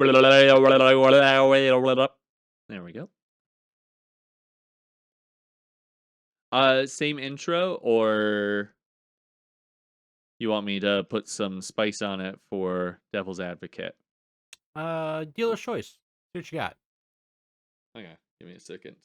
There we go. Same intro, or you want me to put some spice on it for Devil's Advocate? Dealer's choice. See what you got. Okay, give me a second.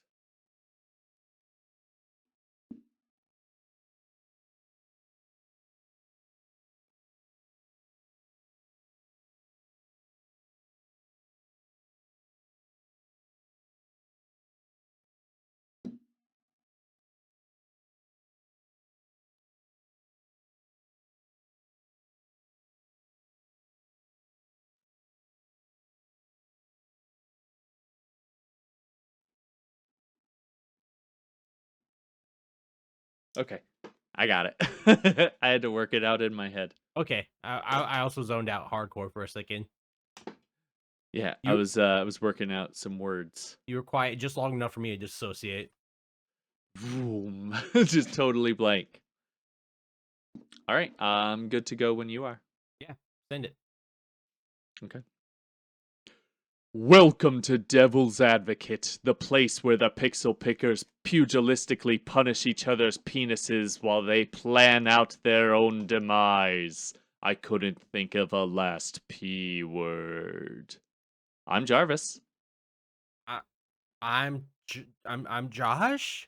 Okay, I got it. I had to work it out in my head. Okay. I also zoned out hardcore for a second. Yeah, I was working out some words. You were quiet just long enough for me to dissociate. Boom. Just totally blank. All right, I'm good to go when you are. Yeah, send it. Okay. Welcome to Devil's Advocate, the place where the pixel pickers pugilistically punish each other's penises while they plan out their own demise. I couldn't think of a last P word. I'm Jarvis. I'm Josh.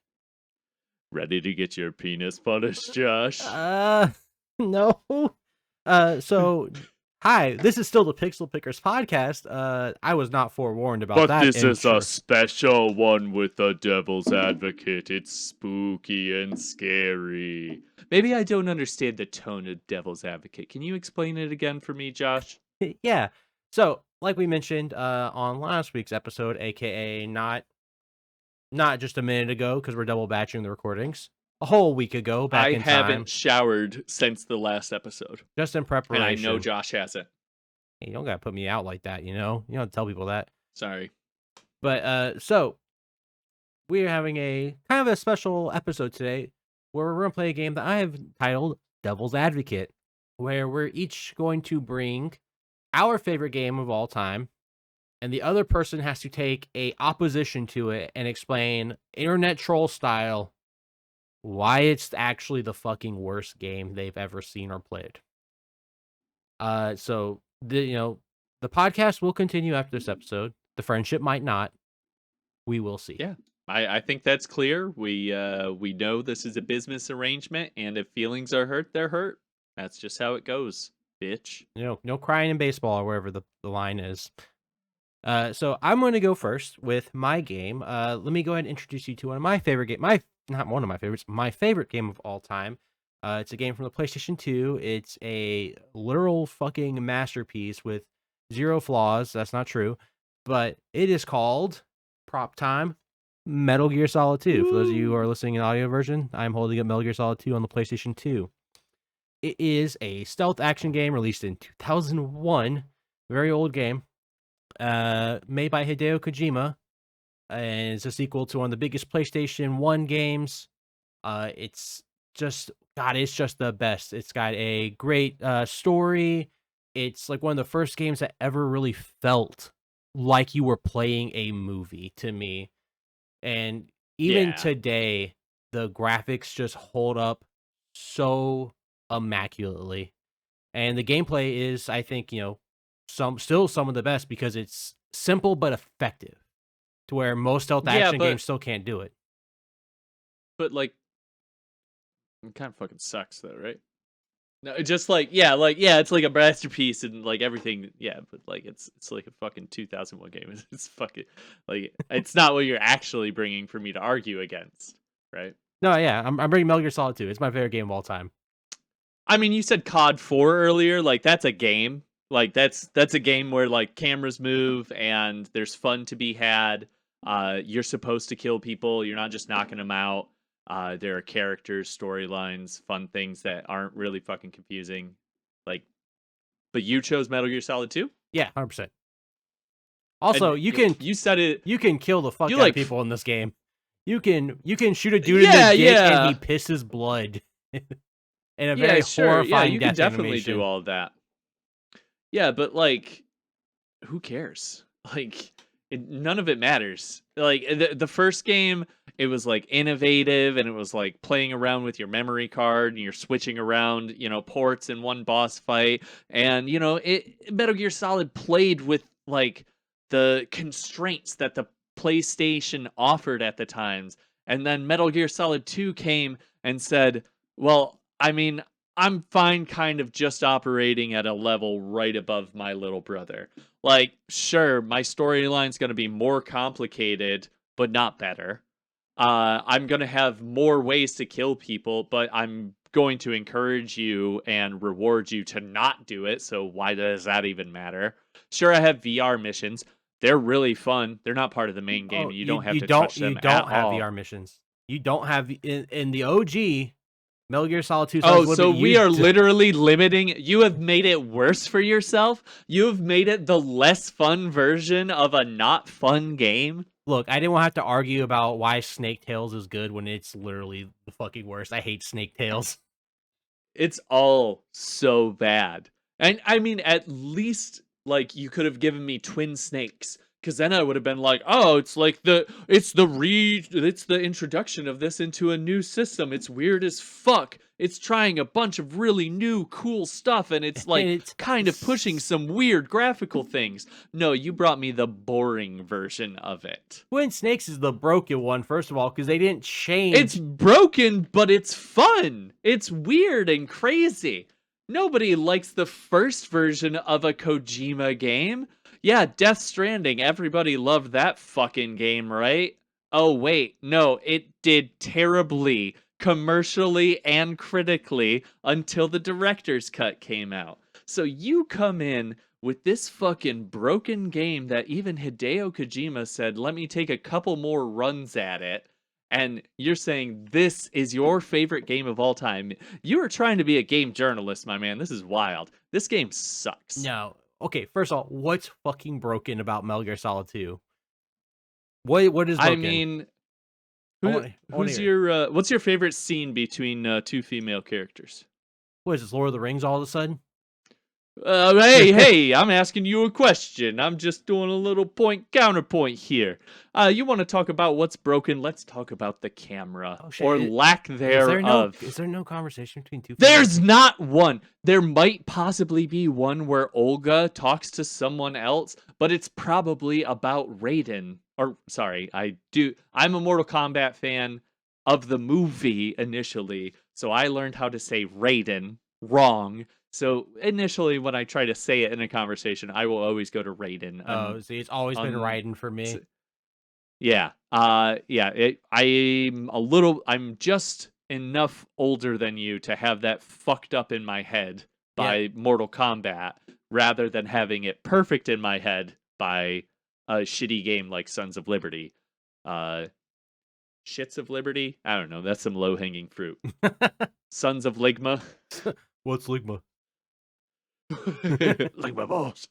Ready to get your penis punished, Josh? No. So hi, this is still the Pixel Pickers podcast. I was not forewarned about that. But this is a special one with the Devil's Advocate. It's spooky and scary. Maybe I don't understand the tone of Devil's Advocate. Can you explain it again for me, Josh? Yeah. So, like we mentioned on last week's episode, aka not just a minute ago, because we're double batching the recordings. A whole week ago, back in time. I haven't showered since the last episode. Just in preparation. And I know Josh hasn't. Hey, you don't gotta put me out like that, you know? You don't have to tell people that. Sorry. But, so, we're having a kind of a special episode today, where we're gonna play a game that I have titled Devil's Advocate, where we're each going to bring our favorite game of all time, and the other person has to take a opposition to it and explain, internet troll style, why it's actually the fucking worst game they've ever seen or played. So the podcast will continue after this episode. The friendship might not. We will see. Yeah, I think that's clear. We know this is a business arrangement, and if feelings are hurt, they're hurt. That's just how it goes, bitch. No crying in baseball or wherever the line is. So I'm going to go first with my game. Let me go ahead and introduce you to one of my favorite game. Not one of my favorites. My favorite game of all time. It's a game from the PlayStation 2. It's a literal fucking masterpiece with zero flaws. That's not true, but it is called Prop Time. Metal Gear Solid 2. For those of you who are listening in audio version, I'm holding up Metal Gear Solid 2 on the PlayStation 2. It is a stealth action game released in 2001. Very old game. Made by Hideo Kojima, and it's a sequel to one of the biggest PlayStation 1 games. It's just the best. It's got a great story. It's like one of the first games that ever really felt like you were playing a movie to me. And even today, the graphics just hold up so immaculately. And the gameplay is, I think, still some of the best because it's simple but effective, to where most stealth action games still can't do it. But like, it kind of fucking sucks though, right? No, just it's like a masterpiece and like everything, but like it's like a fucking 2001 game. It's fucking like it's not what you're actually bringing for me to argue against, right? No, yeah, I'm bringing Metal Gear Solid 2. It's my favorite game of all time. I mean, you said COD 4 earlier, like that's a game. Like that's a game where like cameras move and there's fun to be had. You're supposed to kill people. You're not just knocking them out. There are characters, storylines, fun things that aren't really fucking confusing. Like, but you chose Metal Gear Solid 2? Yeah, 100%. Also, and you said it. You can kill the fuck out of people in this game. You can shoot a dude in the dick and he pisses blood. In a very horrifying you death can definitely animation. do all of that. Yeah, but like, who cares? Like, none of it matters. Like the first game, it was like innovative and it was like playing around with your memory card and you're switching around, ports in one boss fight. And Metal Gear Solid played with like the constraints that the PlayStation offered at the times. And then Metal Gear Solid 2 came and said, well, I mean, I'm fine kind of just operating at a level right above my little brother. Like, sure, my storyline's going to be more complicated, but not better. I'm going to have more ways to kill people, but I'm going to encourage you and reward you to not do it. So why does that even matter? Sure, I have VR missions. They're really fun. They're not part of the main game. Oh, You don't have to touch them at have all. VR missions. You don't have in the OG Metal Gear Solid 2 Sons Oh, of so Liberty. we are literally limiting. You have made it worse for yourself. You have made it the less fun version of a not fun game. Look, I didn't want to have to argue about why Snake Tales is good when it's literally the fucking worst. I hate Snake Tales. It's all so bad. And I mean, at least like you could have given me Twin Snakes, because then I would have been like, oh, it's the introduction of this into a new system. It's weird as fuck. It's trying a bunch of really new cool stuff, and it's like It's kind of pushing some weird graphical things. No, you brought me the boring version of it. Twin Snakes is the broken one, first of all, because they didn't change. It's broken, but it's fun. It's weird and crazy. Nobody likes the first version of a Kojima game. Yeah, Death Stranding, everybody loved that fucking game, right? Oh, wait, no, it did terribly, commercially and critically, until the director's cut came out. So you come in with this fucking broken game that even Hideo Kojima said, let me take a couple more runs at it. And you're saying this is your favorite game of all time. You are trying to be a game journalist, my man. This is wild. This game sucks. No. Okay, first of all, what's fucking broken about Metal Gear Solid 2? What is broken? I mean, what's your favorite scene between two female characters? What is this, Lord of the Rings all of a sudden? Hey, I'm asking you a question. I'm just doing a little counterpoint here. You want to talk about what's broken? Let's talk about the camera, or lack thereof. Is there no conversation between two? There's not one. There might possibly be one where Olga talks to someone else, but it's probably about Raiden. Or sorry, I'm a Mortal Kombat fan of the movie initially, so I learned how to say Raiden wrong. So initially, when I try to say it in a conversation, I will always go to Raiden. Oh, see, it's always been Raiden for me. Yeah, yeah. I'm just enough older than you to have that fucked up in my head by Mortal Kombat, rather than having it perfect in my head by a shitty game like Sons of Liberty. Shits of Liberty? I don't know. That's some low hanging fruit. Sons of Ligma. What's Ligma? Ligma balls.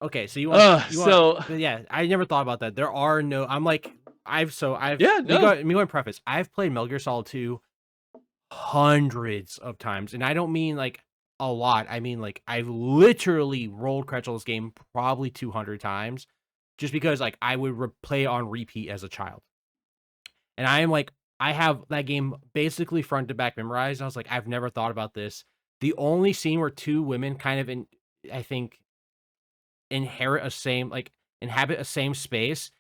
Okay, so yeah, I never thought about that. There are no. I'm like, let me go and preface. I've played Metal Gear Solid 2 hundreds of times, and I don't mean like a lot. I mean like I've literally rolled credits on this game probably 200 times, just because like I would play on repeat as a child, and I am like I have that game basically front to back memorized. And I was like, I've never thought about this. The only scene where two women kind of I think inhabit a same space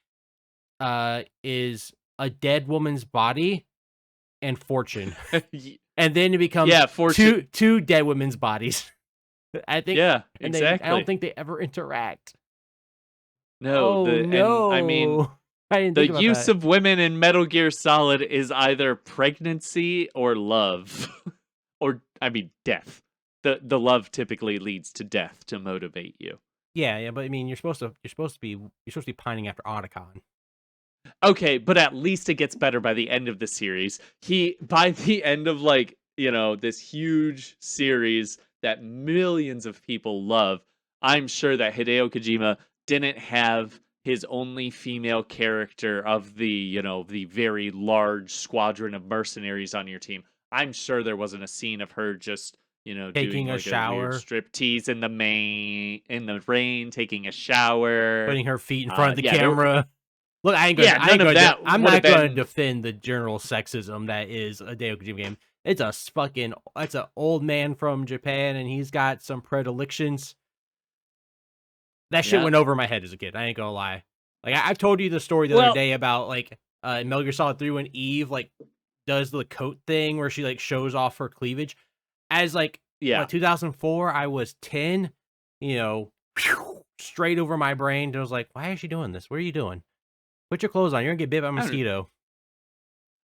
is a dead woman's body and Fortune. And then it becomes two dead women's bodies. I think exactly. I don't think they ever interact. No, I mean the use of women in Metal Gear Solid is either pregnancy or love. Or I mean death. The love typically leads to death to motivate you. Yeah, but I mean, you're supposed to be pining after Otacon. Okay, but at least it gets better by the end of the series. By the end of this huge series that millions of people love, I'm sure that Hideo Kojima didn't have his only female character of the very large squadron of mercenaries on your team. I'm sure there wasn't a scene of her just doing Taking a like a weird shower, strip tease in the rain, taking a shower. putting her feet in front of the Yeah, camera. Look, none of that I'm would have not gonna been. defend the general sexism that is a Hideo Kojima game. It's an old man from Japan, and he's got some predilections. That shit Yeah. went over my head as a kid. I ain't gonna lie. Like I've told you the story the other Well, day about like Metal Gear Solid 3 when Eve like does the coat thing where she like shows off her cleavage. As like yeah. 2004, I was 10. Straight over my brain. I was like, why is she doing this? What are you doing? Put your clothes on. You're gonna get bit by a I don't. mosquito.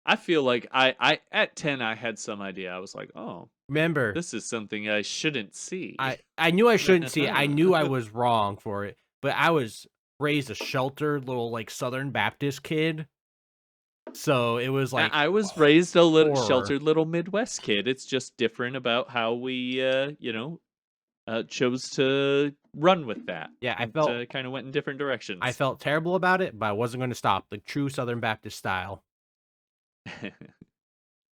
I feel like I at 10 I had some idea. I was like, oh, Remember, this is something I shouldn't see. I knew I shouldn't see it. I knew I was wrong for it, but I was raised a sheltered little like Southern Baptist kid, so it was like I was raised a little horror. sheltered little Midwest kid. It's just different about how we chose to run with that. Yeah, I It, felt kind of went in different directions. I felt terrible about it, but I wasn't going to stop the true Southern Baptist style.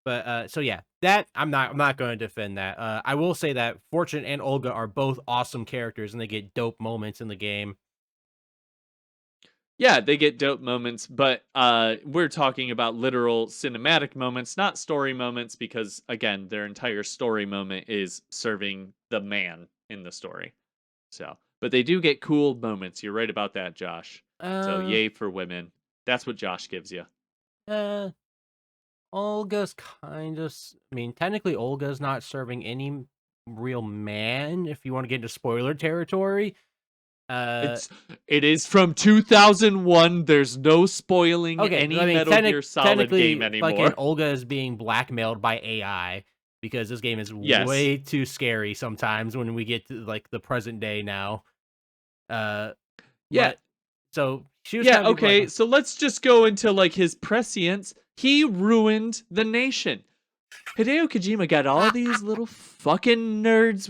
But so yeah, that I'm not going to defend that. I will say that Fortune and Olga are both awesome characters, and they get dope moments in the game. Yeah, they get dope moments, but we're talking about literal cinematic moments, not story moments, because again, their entire story moment is serving the man in the story. So, but they do get cool moments. You're right about that, Josh. So, Uh, yay for women. That's what Josh gives you. uh, Olga's kind of. I mean, technically, Olga's not serving any real man. If you want to get into spoiler territory, It is from 2001. There's no spoiling okay. any I mean, Metal Gear Solid technically, game fucking anymore. Olga is being blackmailed by AI because this game is Yes. way too scary sometimes when we get to like the present day now. Yeah. But, so she was Yeah, kind of okay. So let's just go into like his prescience. He ruined the nation. Hideo Kojima got all these little fucking nerds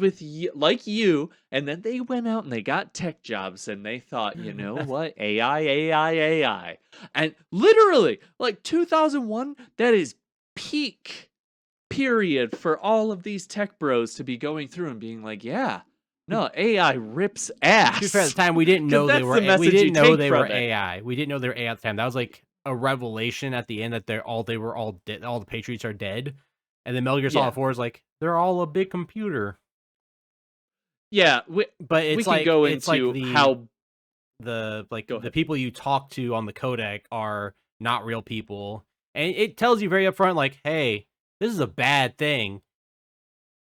like you, and then they went out and they got tech jobs and they thought, you know what? AI, AI, AI. And literally, like 2001, that is peak period for all of these tech bros to be going through and being like, yeah, no, AI rips ass. To be fair, at the time we didn't 'Cause know they that's were. the We message didn't you know take they were from it. AI. We didn't know they were AI at the time. That was like a revelation at the end that they were all dead. All the Patriots are dead, and then Metal Gear Solid Yeah. 4 is like they're all a big computer. Yeah, But it's we can like go it's like into the how. the like Go the ahead. people you talk to on the codec are not real people, and it tells you very upfront like, hey, this is a bad thing.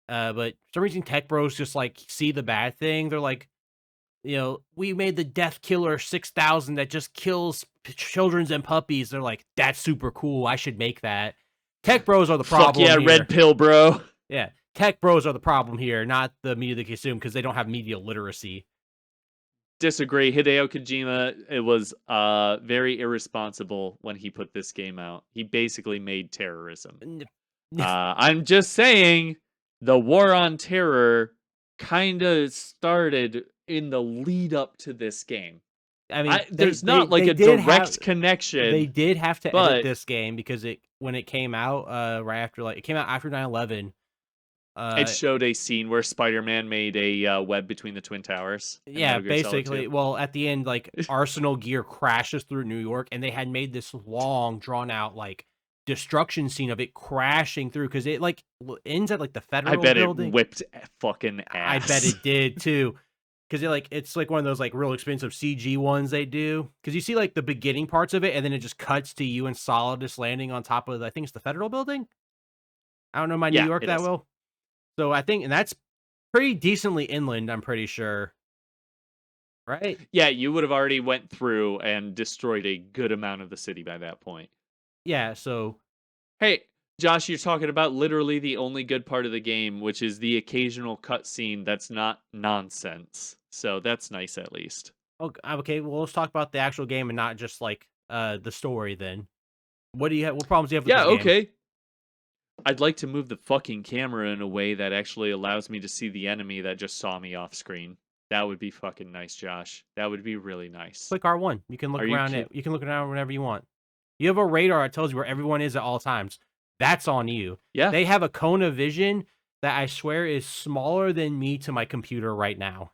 But for some reason, tech bros just like see the bad thing. They're like, we made the Death Killer 6000 that just kills children and puppies. They're like, that's super cool. I should make that. Tech bros are the problem. Fuck yeah, here. red pill, bro. Yeah, tech bros are the problem here, not the media they consume because they don't have media literacy. Disagree. Hideo Kojima, it was very irresponsible when he put this game out. He basically made terrorism. I'm just saying, the war on terror kind of started in the lead up to this game. I mean, there's not like a direct connection. They did have to but edit this game because when it came out right after it came out after 9/11. It showed a scene where Spider-Man made a web between the Twin Towers. Yeah, basically. Well, at the end, like Arsenal gear crashes through New York, and they had made this long, drawn out like destruction scene of it crashing through because it like ends at like the federal building. It whipped fucking ass. I bet it did too. Because it's like one of those like real expensive CG ones they do. Because you see like the beginning parts of it, and then it just cuts to you and Solidus landing on top of I think it's the federal building. I don't know my New York that well, so I think, and that's pretty decently inland. I'm pretty sure, right? Yeah, you would have already went through and destroyed a good amount of the city by that point. Yeah. So, hey, Josh, you're talking about literally the only good part of the game, which is the occasional cutscene that's not nonsense. So that's nice, at least. Okay, well, let's talk about the actual game and not just like the story. Then, what do you have? What problems do you have with this game? Okay. I'd like to move the fucking camera in a way that actually allows me to see the enemy that just saw me off screen. That would be fucking nice, Josh. That would be really nice. Click R1. You can look around it. You can look around whenever you want. You have a radar that tells you where everyone is at all times. That's on you. Yeah. They have a cone of vision that I swear is smaller than me to my computer right now.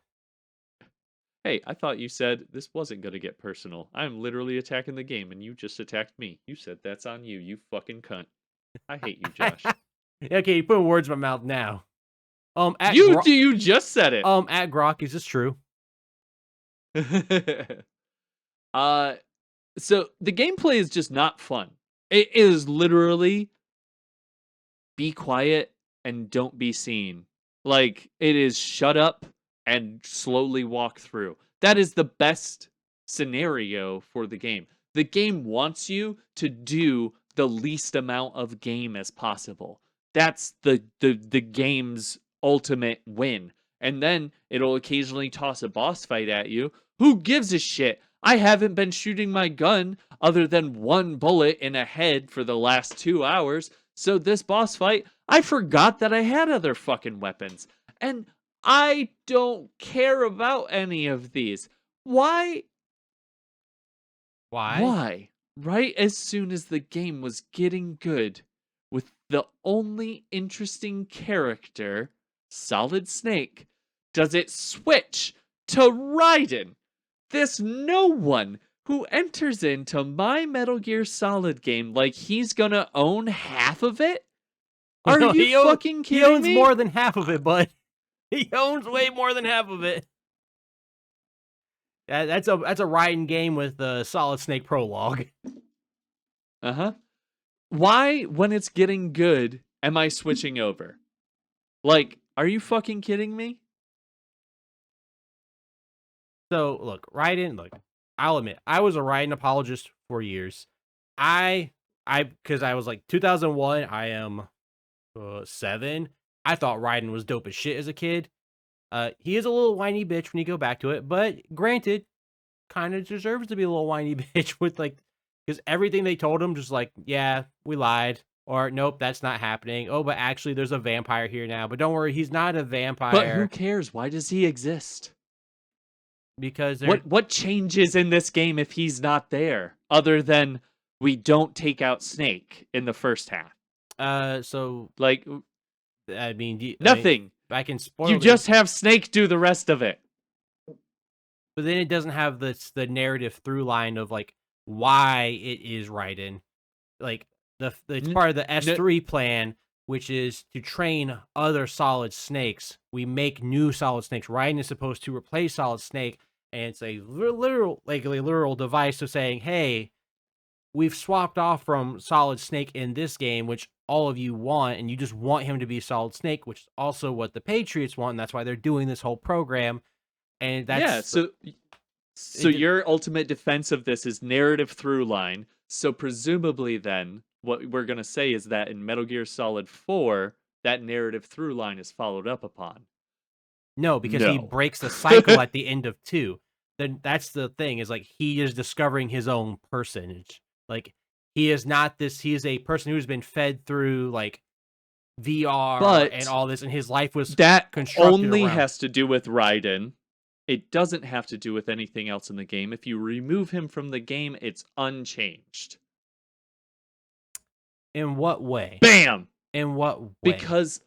Hey, I thought you said this wasn't going to get personal. I'm literally attacking the game and you just attacked me. You said that's on you, you fucking cunt. I hate you, Josh. Okay, you putting words in my mouth now. You just said it. At Grok, is this true? uh so the gameplay is just not fun. It is literally be quiet and don't be seen. Like it is shut up and slowly walk through. That is the best scenario for the game. The game wants you to do the least amount of game as possible. That's the game's ultimate win. And then it'll occasionally toss a boss fight at you. Who gives a shit? I haven't been shooting my gun other than one bullet in a head for the last 2 hours. So this boss fight, I forgot that I had other fucking weapons. And I don't care about any of these. Why? Why? Why? Right as soon as the game was getting good, with the only interesting character, Solid Snake, does it switch to Raiden? This no one who enters into my Metal Gear Solid game like he's gonna own half of it? Are you fucking kidding me? He owns more than half of it, bud. He owns way more than half of it. That's a Raiden game with the Solid Snake prologue. Uh-huh. Why, when it's getting good, am I switching over? Like, are you fucking kidding me? So, look, I'll admit, I was a Raiden apologist for years. Because I was like, 2001, I am 7. I thought Raiden was dope as shit as a kid. He is a little whiny bitch when you go back to it, but granted, kind of deserves to be a little whiny bitch with like, because everything they told him, just like, yeah, we lied, or nope, that's not happening. Oh, but actually, there's a vampire here now. But don't worry, he's not a vampire. But who cares? Why does he exist? Because what changes in this game if he's not there, other than we don't take out Snake in the first half? So like, I mean, nothing. I can spoil. You just have Snake do the rest of it. But then it doesn't have the narrative through line of like why it is Raiden. Like it's part of the S3 plan, which is to train other Solid Snakes. We make new Solid Snakes. Raiden is supposed to replace Solid Snake, and it's a literal device of saying, hey, we've swapped off from Solid Snake in this game, which all of you want, and you just want him to be Solid Snake, which is also what the Patriots want, and that's why they're doing this whole program. And that's so your ultimate defense of this is narrative through line. So presumably then what we're going to say is that in Metal Gear Solid 4 that narrative through line is followed up upon. No, because he breaks the cycle at the end of 2. Then that's the thing, is like he is discovering his own personage. Like he is not this, he is a person who's been fed through like VR and all this, and his life was that only around. Has to do with Raiden. It doesn't have to do with anything else in the game. If you remove him from the game, it's unchanged. In what way? Bam! In what way? Because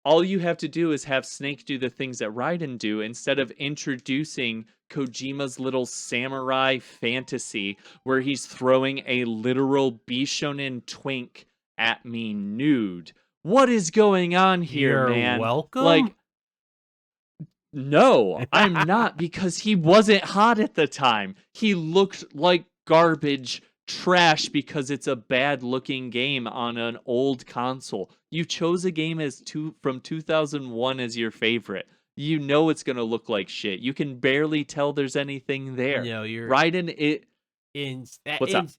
all you have to do is have Snake do the things that Raiden do instead of introducing Kojima's little samurai fantasy where he's throwing a literal Bishonen twink at me nude. What is going on here, man? You're welcome? Like, no, I'm not, because he wasn't hot at the time. He looked like garbage trash because it's a bad looking game on an old console. You chose a game from 2001 as your favorite. You know it's going to look like shit. You can barely tell there's anything there. No, you're Raiden,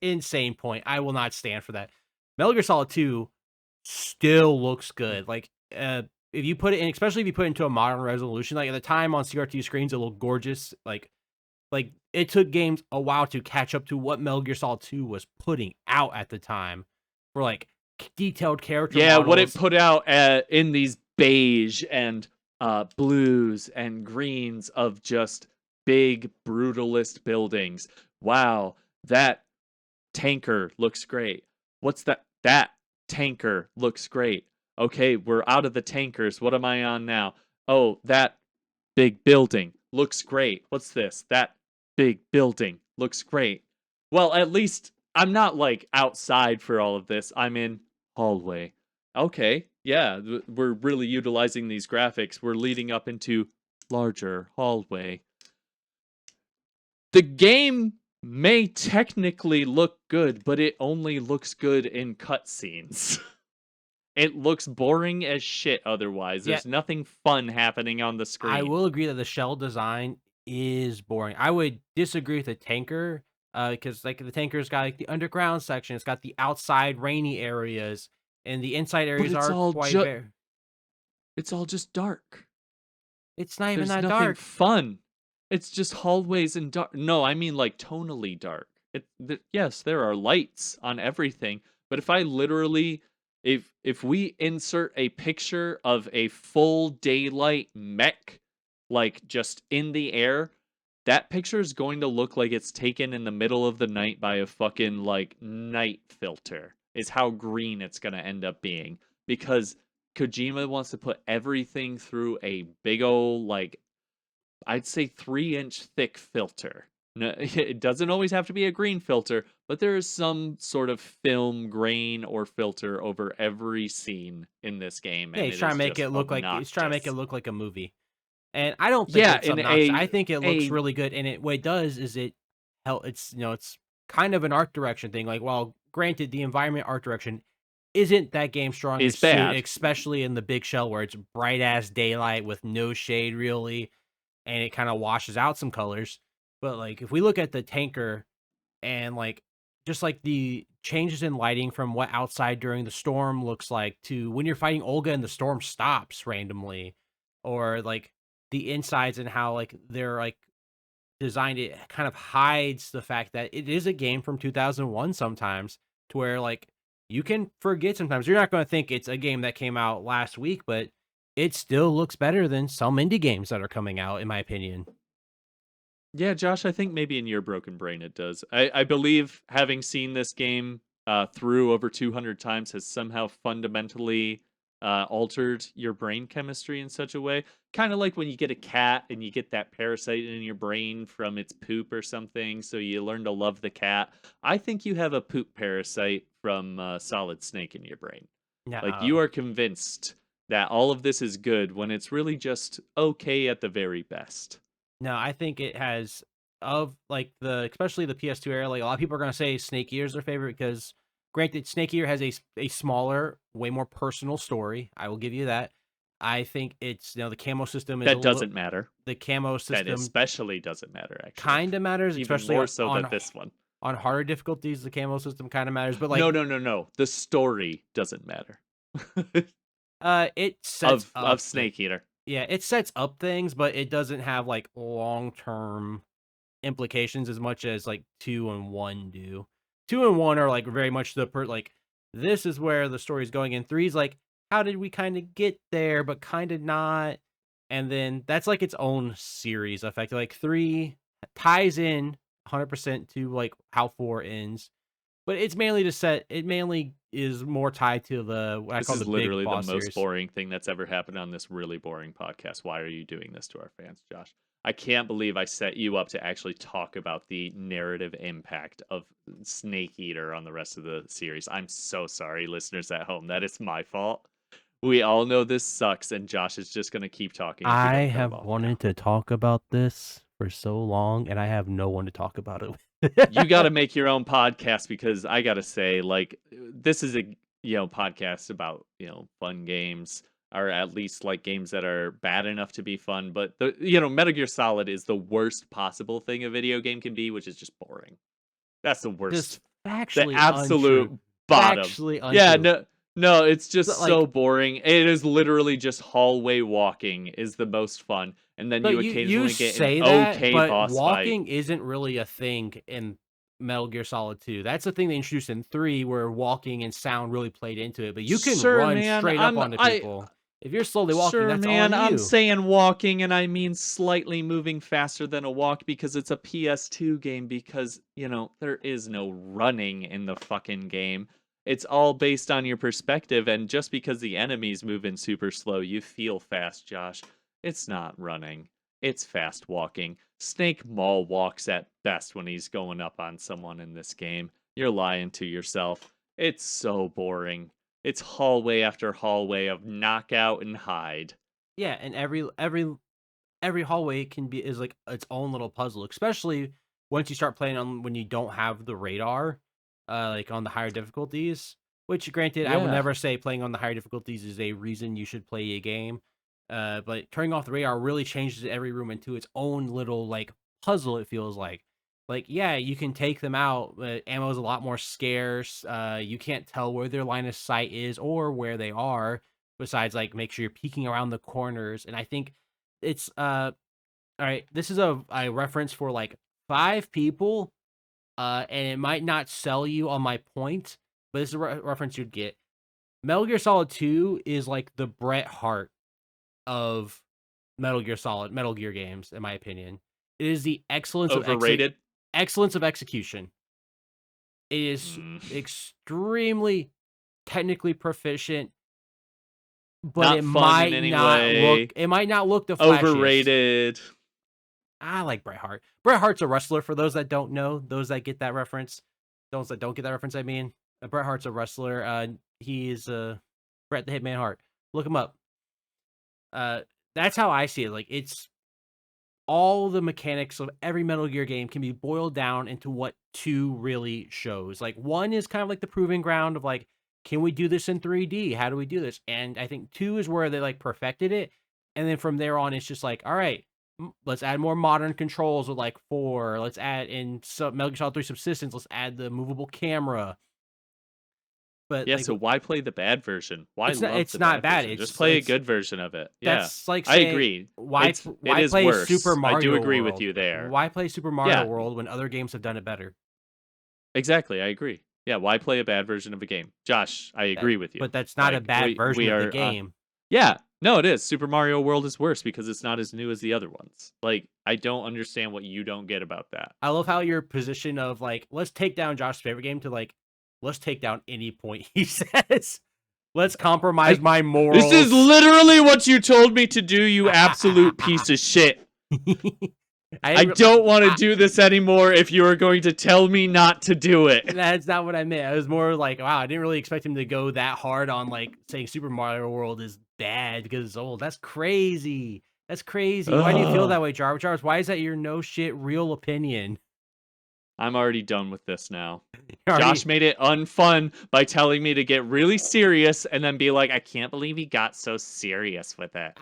insane point. I will not stand for that. Metal Gear Solid 2 still looks good. Like, if you put it in, especially if you put it into a modern resolution, like at the time on CRT screens, it looked gorgeous. Like it took games a while to catch up to what Metal Gear Solid 2 was putting out at the time for like detailed character models. What it put out in these beige and blues and greens of just big brutalist buildings. Wow, that tanker looks great. What's that? That tanker looks great. Okay, we're out of the tankers. What am I on now? Oh, that big building looks great. What's this? That big building looks great. Well, at least I'm not like outside for all of this. I'm in hallway. Okay, yeah, we're really utilizing these graphics. We're leading up into larger hallway. The game may technically look good, but it only looks good in cutscenes. It looks boring as shit otherwise. Yeah, There's nothing fun happening on the I screen. will agree that the shell design is boring. I would disagree with the tanker, because like the tanker's got like the underground section, it's got the outside rainy areas, and the inside But areas are quite bare. it's all just dark. It's not even There's that nothing dark. fun. It's just hallways and dark. No, I mean like tonally dark. Yes, there are lights on everything, but if I literally if we insert a picture of a full daylight mech like just in the air, that picture is going to look like it's taken in the middle of the night by a fucking like night filter. Is how green it's going to end up being because Kojima wants to put everything through a big ol' like I'd say 3-inch thick filter. No, it doesn't always have to be a green filter, but there is some sort of film grain or filter over every scene in this game, Yeah, and he's it trying to is make just it look like obnoxious. a movie. And I don't think Yeah, it's in obnoxious. I think it looks a really good, and what it does is it's it's kind of an art direction thing. Like, while granted, the environment art direction isn't that game's is strongest suit, bad. especially in the big shell where it's bright ass daylight with no shade really, and it kind of washes out some colors. But like, if we look at the tanker and like just like the changes in lighting from what outside during the storm looks like to when you're fighting Olga and the storm stops randomly, or like the insides and how like they're like designed, it kind of hides the fact that it is a game from 2001 sometimes, to where like you can forget sometimes. You're not going to think it's a game that came out last week, but it still looks better than some indie games that are coming out, in my opinion. Yeah, Josh, I think maybe in your broken brain it does. I believe having seen this game through over 200 times has somehow fundamentally altered your brain chemistry in such a way. Kind of like when you get a cat and you get that parasite in your brain from its poop or something, so you learn to love the cat. I think you have a poop parasite from Solid Snake in your brain. Like you No, are convinced that all of this is good when it's really just okay at the very best. no, I think it has, of like the especially the PS2 era. Like, a lot of people are gonna say Snake Eater is their favorite because, granted, Snake Eater has a smaller, way more personal story. I will give you that. I think it's, the camo system is a That little. doesn't matter. The camo That system especially doesn't matter, actually. kind of matters, Even especially more so on than this one. on harder difficulties. The camo system kind of matters, but No, like, no, no, no. The story doesn't matter. it sets Of up Snake Eater. yeah, it sets up things, but it doesn't have like long term implications as much as like 2 and 1 do. 2 and 1 are like very much like, this is where the story's going, and 3's like, how did we kind of get there but kind of not. And then that's like its own series effect. Like, 3 ties in 100% to like how 4 ends, but it mainly is more tied to the what I This call is the big literally the boss most series. boring thing that's ever happened on this really boring podcast. Why are you doing this to our fans, Josh? I can't believe I set you up to actually talk about the narrative impact of Snake Eater on the rest of the series. I'm so sorry, listeners at home. That is my fault. We all know this sucks, and Josh is just going to keep talking if we I don't cut him have off now. wanted to talk about this for so long, and I have no one to talk about it You got to with. make your own podcast because I got to say, like, this is a podcast about fun games, or at least like games that are bad enough to be fun. But the Metal Gear Solid is the worst possible thing a video game can be, which is just boring. That's the Just worst, the factually untrue. absolute bottom. Factually Yeah, untrue. no, it's So, just so like, boring. It is literally just hallway walking is the most fun, and then but you you occasionally get an say that, okay but boss fight. walking isn't really a thing in Metal Gear Solid 2. That's the thing they introduced in 3, where walking and sound really played into it. But you can Sure, run man. straight up onto people. If you're slowly walking, Sure, that's on man. I'm you. saying walking, and I mean slightly moving faster than a walk because it's a PS2 game. Because there is no running in the fucking game. It's all based on your perspective, and just because the enemy's moving super slow, you feel fast, Josh. It's not running. It's fast walking. Snake Mall walks at best when he's going up on someone in this game. You're lying to yourself. It's so boring. It's hallway after hallway of knockout and hide. Yeah, and every hallway is like its own little puzzle, especially once you start playing on when you don't have the radar, like on the higher difficulties. Which, granted, I would Yeah. never say playing on the higher difficulties is a reason you should play a game. But turning off the radar really changes every room into its own little like puzzle. It feels like yeah, you can take them out, but ammo is a lot more scarce. You can't tell where their line of sight is or where they are. Besides, like make sure you're peeking around the corners, and I think it's all right, this is a reference for like 5 people, and it might not sell you on my point, but this is a reference you'd get. Metal Gear Solid 2 is like the Bret Hart of Metal Gear games, in my opinion. It is the Overrated? excellence of execution. It is Mm. extremely technically proficient, but Not fun in any way. it might not look the flashiest. Overrated. I like Bret Hart. Bret Hart's a wrestler, for those that don't know, those that get that reference. Those that don't get that reference, I mean. Bret Hart's a wrestler. He's Bret the Hitman Hart. Look him up. That's how I see it. Like, it's all the mechanics of every Metal Gear game can be boiled down into what 2 really shows. Like, 1 is kind of like the proving ground of like, can we do this in 3D? How do we do this? And I think 2 is where they like perfected it. And then from there on, it's just like, all right, let's add more modern controls with like 4. Let's add in some Metal Gear Solid 3 Subsistence. Let's add the movable camera. But Yeah, like, so why play the bad version? Why love it's the not bad. version? Just play a good version of it. Yeah, That's like I saying, agree. Why It is play worse. Super Mario I do agree World? with you there. Why play Super Mario Yeah. World when other games have done it better? Exactly, I agree. Yeah, why play a bad version of a game? Josh, I agree with you. But that's not a Like, bad version of the game. Yeah, no, it is. Super Mario World is worse because it's not as new as the other ones. Like, I don't understand what you don't get about that. I love how your position of like, let's take down Josh's favorite game to like, let's take down any point he says. Let's compromise my morals. This is literally what you told me to do, you absolute piece of shit. I don't want to do this anymore if you are going to tell me not to do it. That's not what I meant. I was more like, wow, I didn't really expect him to go that hard on like saying Super Mario World is bad because it's old. That's crazy. That's crazy. Why do you feel that way, Jarvis? Jarvis, why is that your no shit real opinion? I'm already done with this now. Josh made it unfun by telling me to get really serious and then be like, I can't believe he got so serious with it.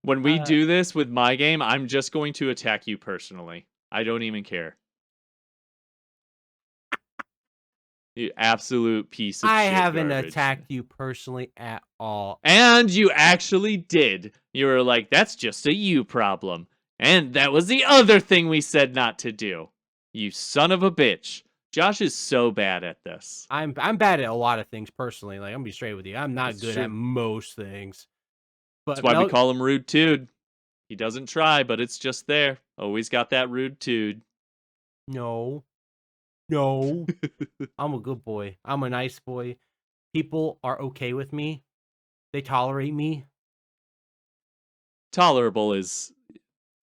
When we do this with my game, I'm just going to attack you personally. I don't even care. You absolute piece of shit. I haven't garbage. attacked you personally at all. And you actually did. You were like, that's just a you problem. And that was the other thing we said not to do. You son of a bitch. Josh is so bad at this. I'm bad at a lot of things personally. Like, I'm gonna be straight with you. I'm not good at most things. But that's why we call him Rude Tude. He doesn't try, but it's just there. Always got that Rude Tude. No. I'm a good boy. I'm a nice boy. People are okay with me. They tolerate me. Tolerable is...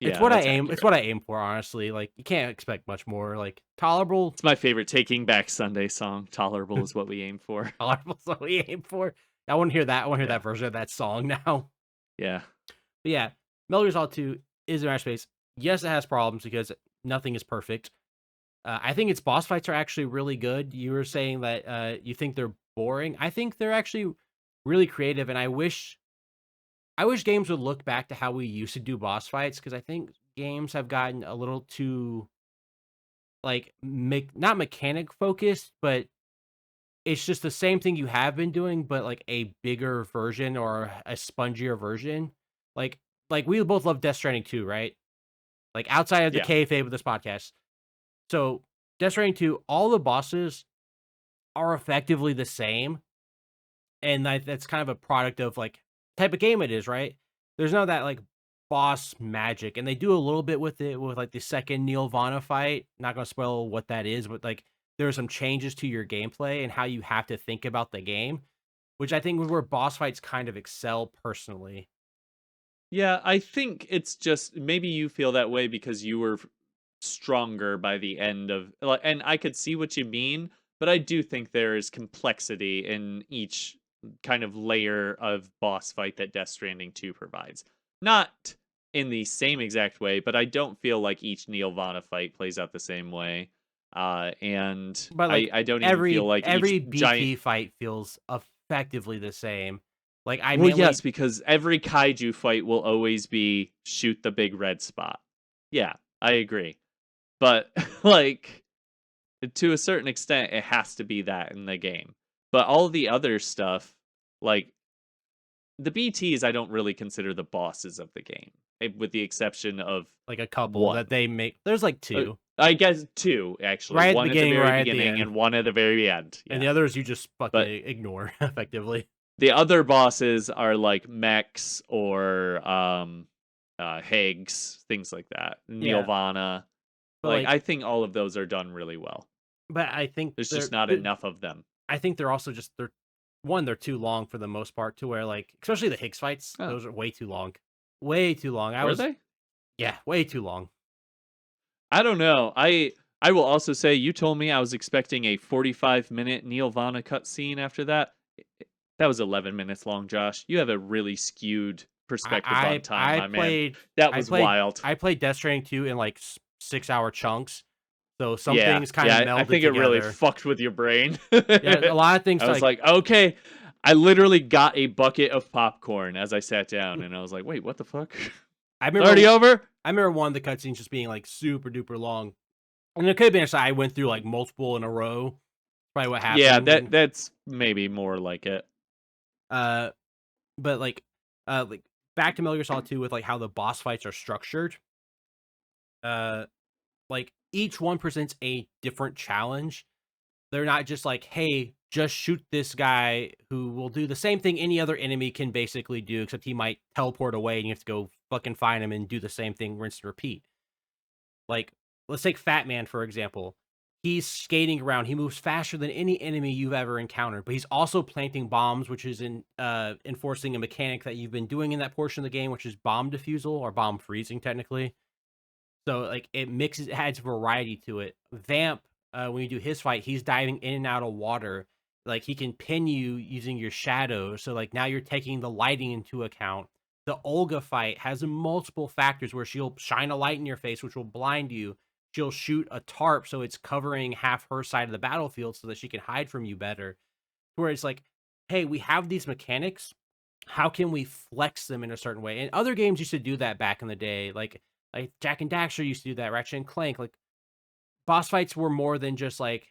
Yeah, it's what I aim. Accurate. It's what I aim for, honestly. Like, you can't expect much more. Like, tolerable. It's my favorite Taking Back Sunday song. Tolerable is what we aim for. Tolerable is what we aim for. I want to hear that. I want to hear that version of that song now. Yeah. But yeah, Metal Gear Solid 2 is an space. Yes, it has problems because nothing is perfect. I think its boss fights are actually really good. You were saying that you think they're boring. I think they're actually really creative, and I wish games would look back to how we used to do boss fights, because I think games have gotten a little too, like, not mechanic focused, but it's just the same thing you have been doing, but like a bigger version or a spongier version. Like we both love Death Stranding 2, right? Like, outside of the kayfabe of this podcast. So Death Stranding 2, all the bosses are effectively the same. And that's kind of a product of like type of game it is, right? There's no that like boss magic, and they do a little bit with it with like the second Neil Vana fight. Not gonna spoil what that is, but like there are some changes to your gameplay and how you have to think about the game, which I think is where boss fights kind of excel personally. Yeah, I think it's just maybe you feel that way because you were stronger by the end of like, and I could see what you mean, but I do think there is complexity in each kind of layer of boss fight that Death Stranding 2 provides. Not in the same exact way, but I don't feel like each Neilvana fight plays out the same way. And But, I like, I don't even feel every like each every giant. BT fight feels effectively the same. Like, I Well, yes, mainly because every kaiju fight will always be shoot the big red spot. Yeah, I agree. But like to a certain extent it has to be that in the game. But all the other stuff, like the BTs I don't really consider the bosses of the game, with the exception of like, a couple one. that they make there's, like, Uh, 2. I guess two actually, Right at the one at the beginning, very right at the beginning end. and one at the very end. And Yeah. the others you just fucking But ignore effectively. the other bosses are like mechs or Hags, things like that. Yeah, Neilvana. but, Like like I think all of those are done really well. but I think There's just not enough of them. I think they're also just they're too long for the most part to where, like, especially the Higgs fights, Oh, those are way too long. Way too long. were they? Yeah, way too long. I don't know. I will also say you told me I was expecting a 45-minute Neilvana cutscene after that. That was 11 minutes long, Josh. You have a really skewed perspective on time, I my man. played That was wild. I played Death Stranding 2 in, like, 6-hour chunks, so some Yeah, things kinda yeah, I melded think it really together. fucked with your brain. Yeah, a lot of things, I was like like, okay. I literally got a bucket of popcorn as I sat down, and I was like, wait, what the fuck? I It's already remember over? I remember one of the cutscenes just being, like, super duper long, and it could've been just I went through, like, multiple in a row, probably what Yeah, happened, that and, that's maybe more like it. uh but, like, back to Metal Gear Solid 2 with, like, how the boss fights are structured, uh, like, each one presents a different challenge. They're not just like, "Hey, just shoot this guy who will do the same thing any other enemy can basically do, except he might teleport away and you have to go fucking find him and do the same thing, rinse and repeat." Like, let's take Fat Man, for example. He's skating around. He moves faster than any enemy you've ever encountered, but he's also planting bombs, which is enforcing a mechanic that you've been doing in that portion of the game, which is bomb defusal or bomb freezing, technically. So, like, it adds variety to it. Vamp, when you do his fight, he's diving in and out of water. Like, he can pin you using your shadow. So, like, now you're taking the lighting into account. The Olga fight has multiple factors where she'll shine a light in your face, which will blind you. She'll shoot a tarp so it's covering half her side of the battlefield so that she can hide from you better. Where it's like, hey, we have these mechanics. How can we flex them in a certain way? And other games used to do that back in the day. Like Jack and Daxter used to do that, Ratchet and Clank. Like, boss fights were more than just like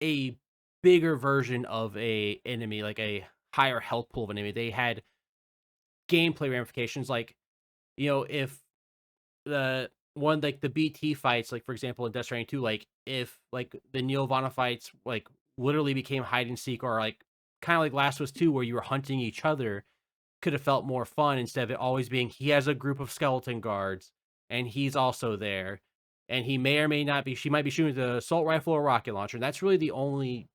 a bigger version of a enemy, like a higher health pool of an enemy. They had gameplay ramifications, like, if the one like the BT fights, like for example in Death Stranding 2, like if like the Neilvana fights like literally became hide and seek, or like kind of like Last of Us 2 where you were hunting each other, could have felt more fun instead of it always being he has a group of skeleton guards and he's also there. And he may or may not be, she might be shooting the assault rifle or rocket launcher. And that's really the only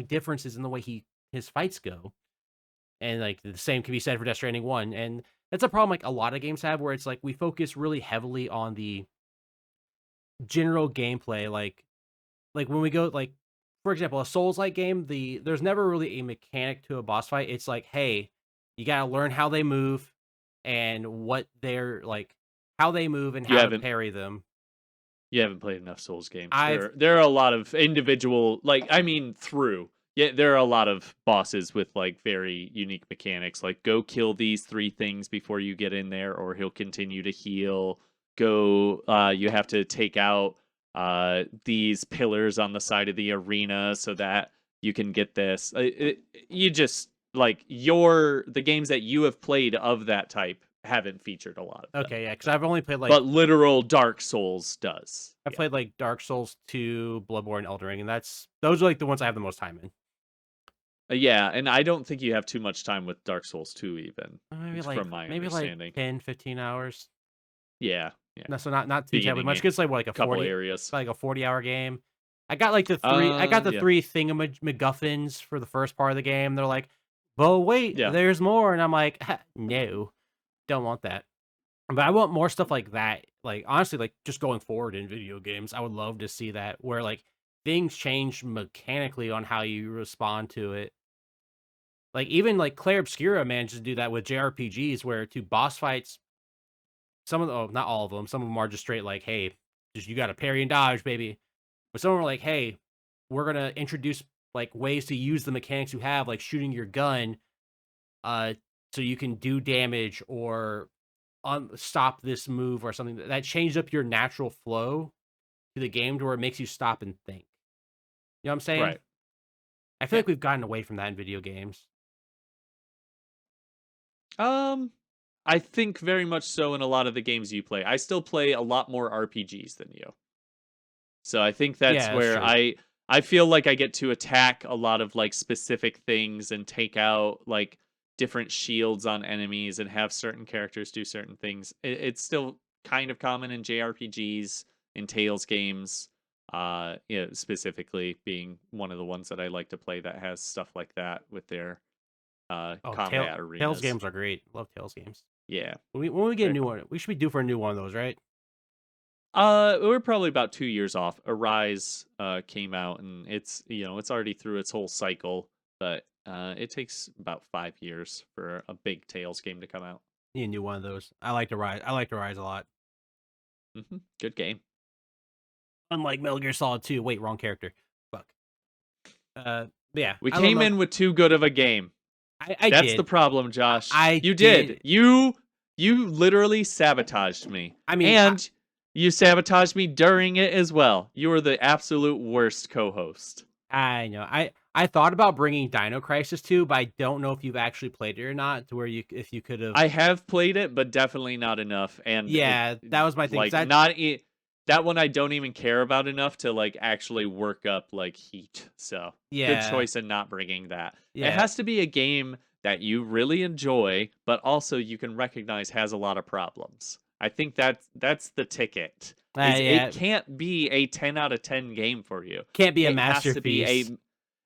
differences in the way his fights go. And like the same can be said for Death Stranding 1. And that's a problem like a lot of games have, where it's like we focus really heavily on the general gameplay. Like when we go like, for example, a Souls like game, there's never really a mechanic to a boss fight. It's like, hey, you gotta learn how they move and what they're like, how they move and You how to haven't parry them. you haven't played enough Souls games. I've There are a lot of individual like I mean through. Yeah, there are a lot of bosses with like very unique mechanics like go kill these 3 things before you get in there or he'll continue to heal. Go you have to take out these pillars on the side of the arena so that you can get this. You just like the games that you have played of that type haven't featured a lot of them. okay, yeah, because I've only played like But literal Dark Souls does. I've Yeah. played like Dark Souls 2, Bloodborne, Elden Ring, and those are like the ones I have the most time in. Yeah, and I don't think you have too much time with Dark Souls 2 even, Maybe like from my maybe like understanding. 10, 15 hours. Yeah, yeah. No, so not too terribly Beginning much. a It's like what, like a couple 40, areas. like a 40-hour game. I got like the three. I got the Yeah. three MacGuffins for the first part of the game. They're like, "But wait, Yeah. there's more," and I'm like, "No, don't want that." But I want more stuff like that. Like honestly, like just going forward in video games, I would love to see that where like things change mechanically on how you respond to it. Like even like Claire Obscura managed to do that with JRPGs, where to boss fights, some of the, oh, not all of them, some of them are just straight like, "Hey, just you got to parry and dodge, baby." But some were like, "Hey, we're gonna introduce like ways to use the mechanics you have, like shooting your gun, uh, so you can do damage or stop this move or something." That changed up your natural flow to the game to where it makes you stop and think. You know what I'm saying? Right. I feel Yeah. like we've gotten away from that in video games. Um, I think very much so in a lot of the games you play. I still play a lot more RPGs than you. So I think that's Yeah, that's where true. I feel like I get to attack a lot of like specific things and take out like different shields on enemies and have certain characters do certain things. It's still kind of common in JRPGs, in Tales games, yeah, specifically being one of the ones that I like to play that has stuff like that with their Oh, combat Tales arenas. games are great. Love Tales games. Yeah, When we get a very new fun. one, we should be due for a new one of those, right? We're probably about 2 years off. Arise came out, and it's it's already through its whole cycle, but it takes about 5 years for a big Tales game to come out. Need a new one of those. I like the Rise. I like the Rise a lot. Good game. Unlike Metal Gear Solid 2. Wait, wrong character. Fuck. Yeah, We I love came Metal. in with too good of a game. I That's the did. problem, Josh. I You did. did. You literally sabotaged me, I mean, and you sabotaged me during it as well. You were the absolute worst co-host. I know. I thought about bringing Dino Crisis 2, but I don't know if you've actually played it or not. To where you, if you could have. I have played it, but definitely not enough. And Yeah, that was my thing. 'Cause like that one I don't even care about enough to like actually work up like heat. So good Yeah, choice in not bringing that. It yeah, has to be a game that you really enjoy, but also you can recognize has a lot of problems. I think that's the ticket. Is it yeah. can't be a 10 out of 10 game for you. Can't be a It has to be masterpiece.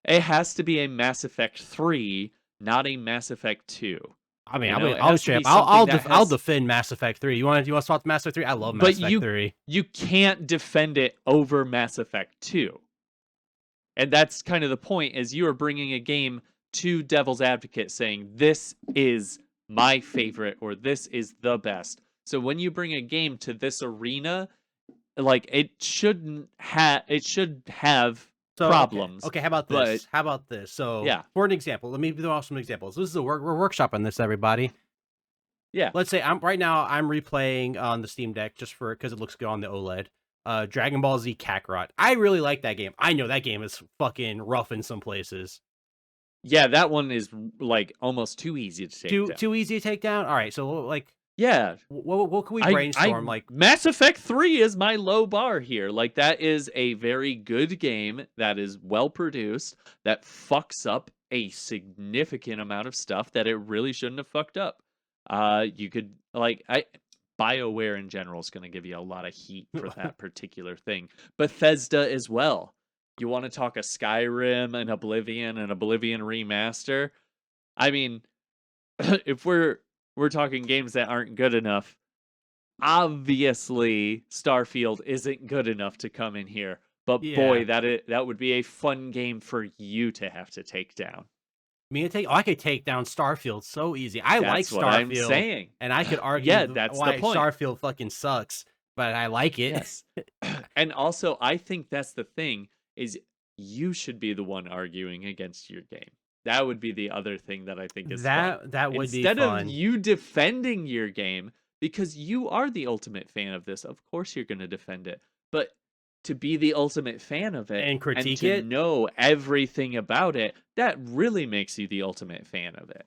it has to be a Mass Effect 3, not a Mass Effect 2. I mean, You know, it I'll has to straight up. be something that I'll has, defend Mass Effect 3. You want to swap to Mass Effect 3? I love but Mass Effect 3. you can't defend it over Mass Effect 2. And that's kind of the point is you are bringing a game to Devil's Advocate saying this is my favorite or this is the best. So when you bring a game to this arena, like it should have So problems. okay. How about But this? How about this? So yeah. for an example, let me throw off some examples. This is we're workshopping this, everybody. Yeah. Let's say I'm replaying on the Steam Deck just for because it looks good on the OLED. Dragon Ball Z Kakarot. I really like that game. I know that game is fucking rough in some places. Yeah, that one is like almost too easy to take down. Too easy to take down. All right, so like, Yeah, what can we I brainstorm? Like, Mass Effect 3 is my low bar here. Like that is a very good game that is well produced that fucks up a significant amount of stuff that it really shouldn't have fucked up. You could like I BioWare in general is going to give you a lot of heat for that particular thing. Bethesda as well. You want to talk a Skyrim and Oblivion remaster? I mean, if we're talking games that aren't good enough, obviously Starfield isn't good enough to come in here. But yeah, boy, that would be a fun game for you to have to take down. I could take down Starfield so easy. I like That's what I'm Starfield, saying. and I could argue Yeah, that's the why point. Starfield fucking sucks, but I like it. Yes. And also, I think that's the thing is you should be the one arguing against your game. That would be the other thing that I think is fun. That would be Instead of fun. you defending your game, because you are the ultimate fan of this, of course you're going to defend it. But to be the ultimate fan of it And and critique to it. know everything about it, that really makes you the ultimate fan of it.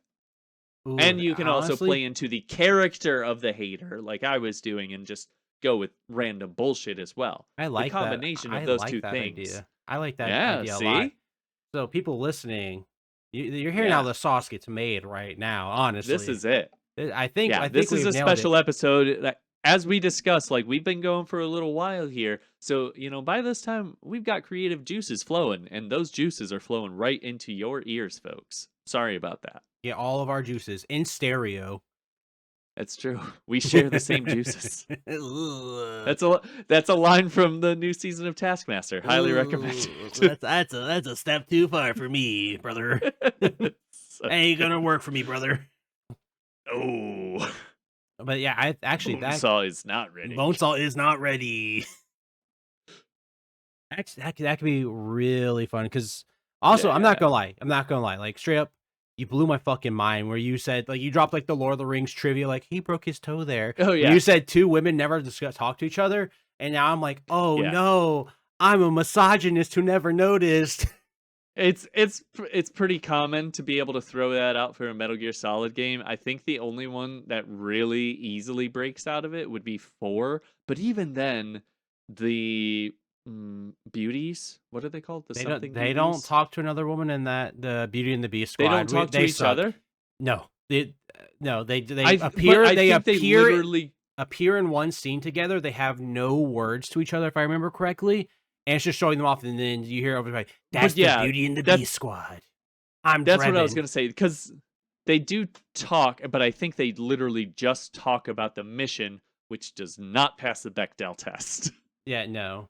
Ooh, And you can also honestly, play into the character of the hater, like I was doing, and just go with random bullshit as well. I The like that. combination of I those like two that things. idea. I like that Yeah, idea a lot. see? So people listening, you're hearing how Yeah. the sauce gets made right now. This Honestly, is it. I Yeah, think this is we've a nailed it. special episode that as we discussed, like we've been going for a little while here. So, by this time we've got creative juices flowing, and those juices are flowing right into your ears, folks. Sorry about that. Yeah, all of our juices in stereo. That's true. We share the same juices. That's a line from the new season of Taskmaster. Highly recommended. That's a step too far for me, brother. Ain't gonna work for me, brother. Oh. But yeah, I actually Bonesaw is not ready. Bonesaw is not ready. Actually, that could be really fun because also I'm not gonna lie, like straight up, you blew my fucking mind where you said like you dropped like the Lord of the Rings trivia, like he broke his toe there. Oh When yeah. you said two women never talk to each other, and now I'm like, oh Yeah. no, I'm a misogynist who never noticed. It's pretty common to be able to throw that out for a Metal Gear Solid game. I think the only one that really easily breaks out of it would be 4, but even then, the beauties, what are they called? The something They don't beauties? talk to another woman in that the Beauty and the Beast squad. They don't talk to each suck. other? No, they But appear. I They think they literally appear in one scene together. They have no words to each other, if I remember correctly, and it's just showing them off. And then you hear everybody, "That's the Beauty and the Beast squad." That's what I was gonna say, because they do talk, but I think they literally just talk about the mission, which does not pass the Bechdel test. Yeah, no.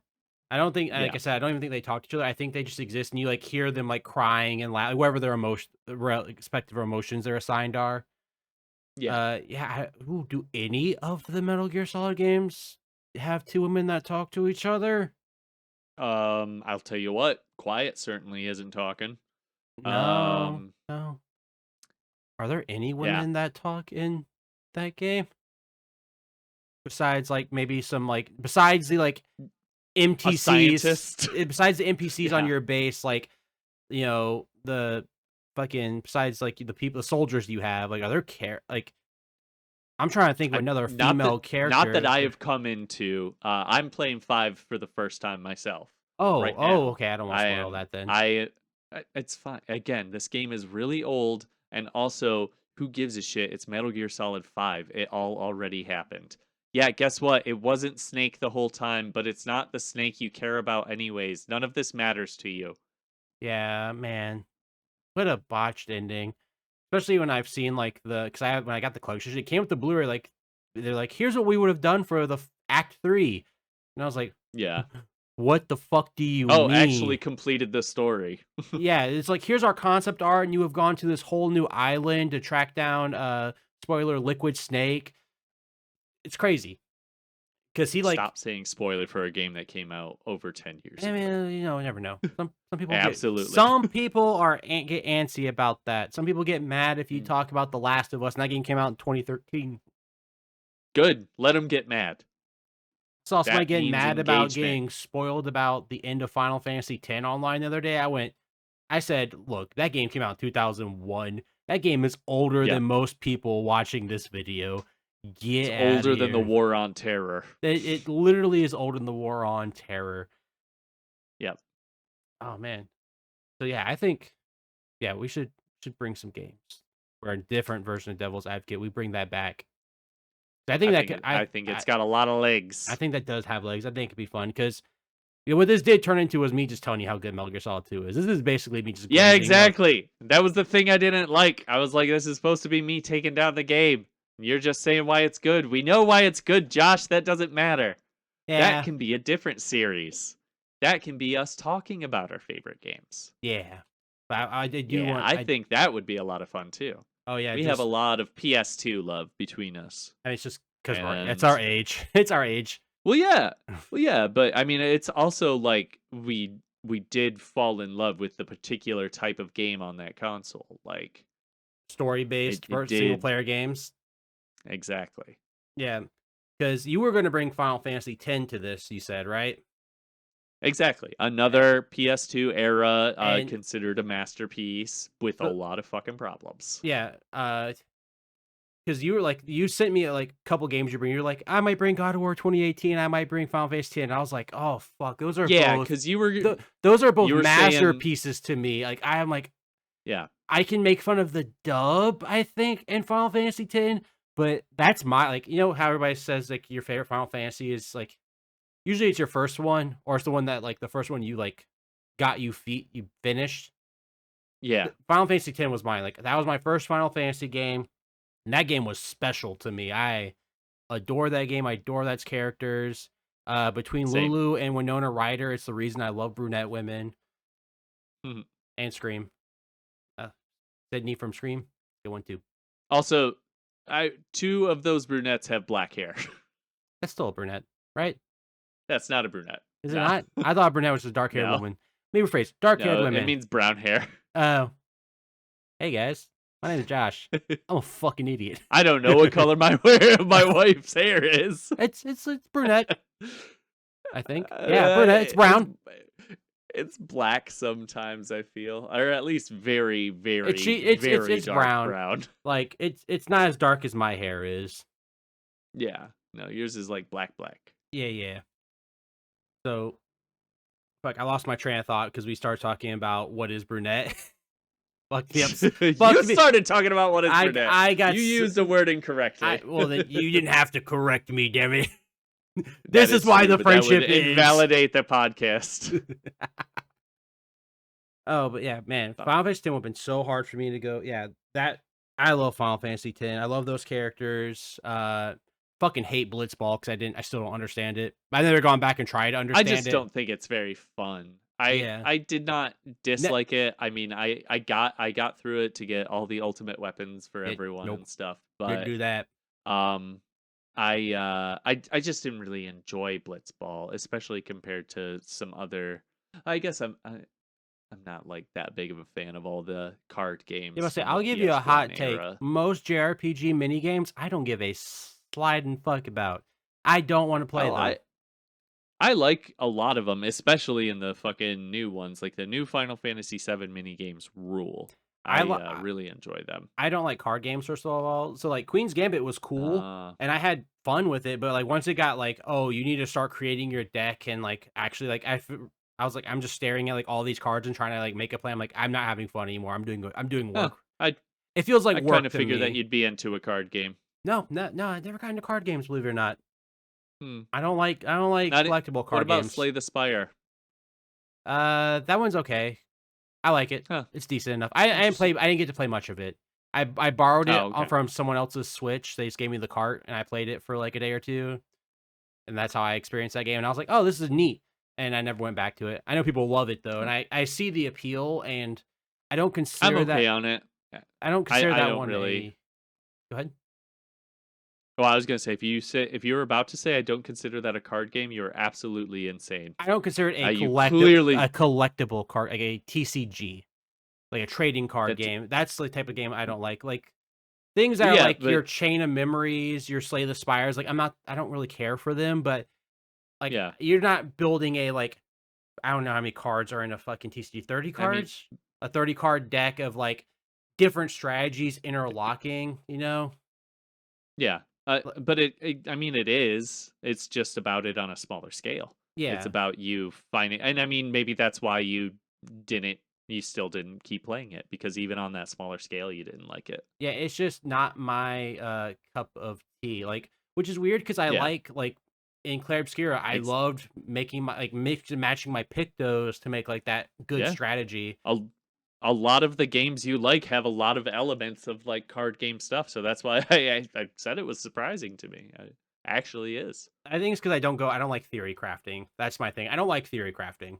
I don't think, like Yeah. I said, I don't even think they talk to each other. I think they just exist, and you like hear them like crying and laughing, whatever their respective emotions they're assigned are. Yeah. Yeah. Ooh, do any of the Metal Gear Solid games have two women that talk to each other? I'll tell you what, Quiet certainly isn't talking. No, no. Are there any Yeah. women that talk in that game? Besides, like maybe some like besides the like A NPCs, scientist. besides the NPCs on Yeah. your base, like the fucking besides like the soldiers you have, like are there like I'm trying to think of another female character. Not that I have come into. I'm playing 5 for the first time myself. Right now. Okay. I don't want to spoil that then. It's fine. Again, this game is really old, and also, who gives a shit? It's Metal Gear Solid 5. It all already happened. Yeah, guess what? It wasn't Snake the whole time, but it's not the Snake you care about anyways. None of this matters to you. Yeah, man. What a botched ending. Especially when I've seen like when I got the collection, it came with the Blu-ray. Like they're like, here's what we would have done for the Act 3, and I was like, Yeah. what the fuck do you Oh, mean? actually completed the story. Yeah, it's like here's our concept art, and you have gone to this whole new island to track down spoiler Liquid Snake. It's crazy. Because he like Stop saying spoiler for a game that came out over 10 years ago. I mean, you never know. Some people Absolutely. Some people get antsy about that. Some people get mad if you talk about The Last of Us, and that game came out in 2013. Good. Let them get mad. Saw somebody getting mad about getting spoiled about the end of Final Fantasy X online the other day. I said, look, that game came out in 2001. That game is older than most people watching this video. It's older than the War on Terror. It literally is older than the War on Terror. Yep. Oh man. So yeah, I think we should bring some games where a different version of Devil's Advocate. We bring that back. I think it's got a lot of legs. I think that does have legs. I think it could be fun because what this did turn into was me just telling you how good Metal Gear Solid 2 is. This is basically me just exactly. That was the thing I didn't like. I was like, this is supposed to be me taking down the game. You're just saying why it's good. We know why it's good, Josh. That doesn't matter. Yeah. That can be a different series. That can be us talking about our favorite games. Yeah. But I think that would be a lot of fun too. Oh yeah, we have a lot of PS2 love between us. I mean, it's just because it's our age. It's our age. Well, yeah, but I mean, it's also like we did fall in love with the particular type of game on that console, like story-based single-player games. Exactly. Yeah, because you were going to bring Final Fantasy X to this, you said, right? Exactly. Another PS2 era considered a masterpiece with a lot of fucking problems. Yeah. Because you sent me like a couple games you bring. You're like, I might bring God of War 2018. I might bring Final Fantasy X. And I was like, oh fuck, those are because you were those are both masterpieces to me. Like I am like, yeah, I can make fun of the dub, I think, in Final Fantasy X, But that's my like, how everybody says like your favorite Final Fantasy is like usually it's your first one or it's the one that like the first one you like you finished. Yeah, Final Fantasy X was mine. Like that was my first Final Fantasy game, and that game was special to me. I adore that game. I adore that's characters. Between same. Lulu and Winona Ryder, it's the reason I love brunette women Mhm. and Scream. Uh, Sydney from Scream, good one too. Also, I two of those brunettes have black hair. That's still a brunette, right? That's not a brunette. Is it No, not? I thought brunette was just dark haired no, woman. Let me rephrase: dark haired no. It women. means brown hair. Oh, hey guys, my name is Josh. I'm a fucking idiot. I don't know what color my my wife's hair is. It's brunette, I think. Yeah, brunette. It's brown. It's black sometimes. I feel, or at least very, very, It's dark brown. brown. Like it's not as dark as my hair is. Yeah, no, yours is like black. Yeah. So, fuck, I lost my train of thought because we started talking about what is brunette. Fuck me up. You started talking about what is brunette. I got you used the word incorrectly. Well, then you didn't have to correct me, damn it. This is why true, the but friendship that would is. invalidate the podcast. Oh, but yeah, man, Final Fantasy X would have been so hard for me to go. Yeah, that I love Final Fantasy X. I love those characters. Fucking hate Blitzball because I still don't understand it. I never gone back and tried to I understand just it. don't think it's very fun. Yeah. I did not dislike it. I mean, I got through it to get all the ultimate weapons for everyone nope. and stuff. Didn't But do that. I just didn't really enjoy Blitzball, especially compared to some other. I guess I'm not like that big of a fan of all the card games. Yeah, I say from I'll the give you a PS1 hot take. era. Most JRPG mini games, I don't give a sliding fuck about. I don't want to play them. I like a lot of them, especially in the fucking new ones. Like the new Final Fantasy VII mini games rule. I really enjoy them. I don't like card games first of all. So like Queen's Gambit was cool and I had fun with it, but like once it got like, oh, you need to start creating your deck and like actually like I was like, I'm just staring at like all these cards and trying to like make a plan. I'm like, I'm not having fun anymore. I'm doing work. It feels like I work kind of to figured me. that you'd be into a card game. No, I never got into card games, believe it or not. Hmm. I don't like collectible card What about games. Slay the Spire? That one's okay. I like it. Huh. It's decent enough. I didn't get to play much of it. I borrowed it from someone else's Switch. They just gave me the cart and I played it for like a day or two. And that's how I experienced that game. And I was like, oh, this is neat. And I never went back to it. I know people love it though, and I see the appeal, and I don't consider I'm okay that. on it. I don't consider that don't one really. Go ahead. Well, I was gonna say if you were about to say I don't consider that a card game, you're absolutely insane. I don't consider it a collectible card, like a TCG, like a trading card game. That's the type of game I don't like. Like things that are like your Chain of Memories, your Slay the Spires. Like I don't really care for them, but like you're not building a like I don't know how many cards are in a fucking TCG. 30 cards? A 30 card deck of like different strategies interlocking, you know? Yeah. But I mean, it is. It's just about it on a smaller scale. Yeah. It's about you finding, and I mean, maybe that's why you still didn't keep playing it, because even on that smaller scale, you didn't like it. Yeah, it's just not my cup of tea. Like, which is weird because I like in Clair Obscura, I loved making my like mix and matching my Pictos to make like that good strategy. A lot of the games you like have a lot of elements of like card game stuff, so that's why I said it was surprising to me. It actually is. I think it's because I don't like theory crafting. That's my thing. I don't like theory crafting.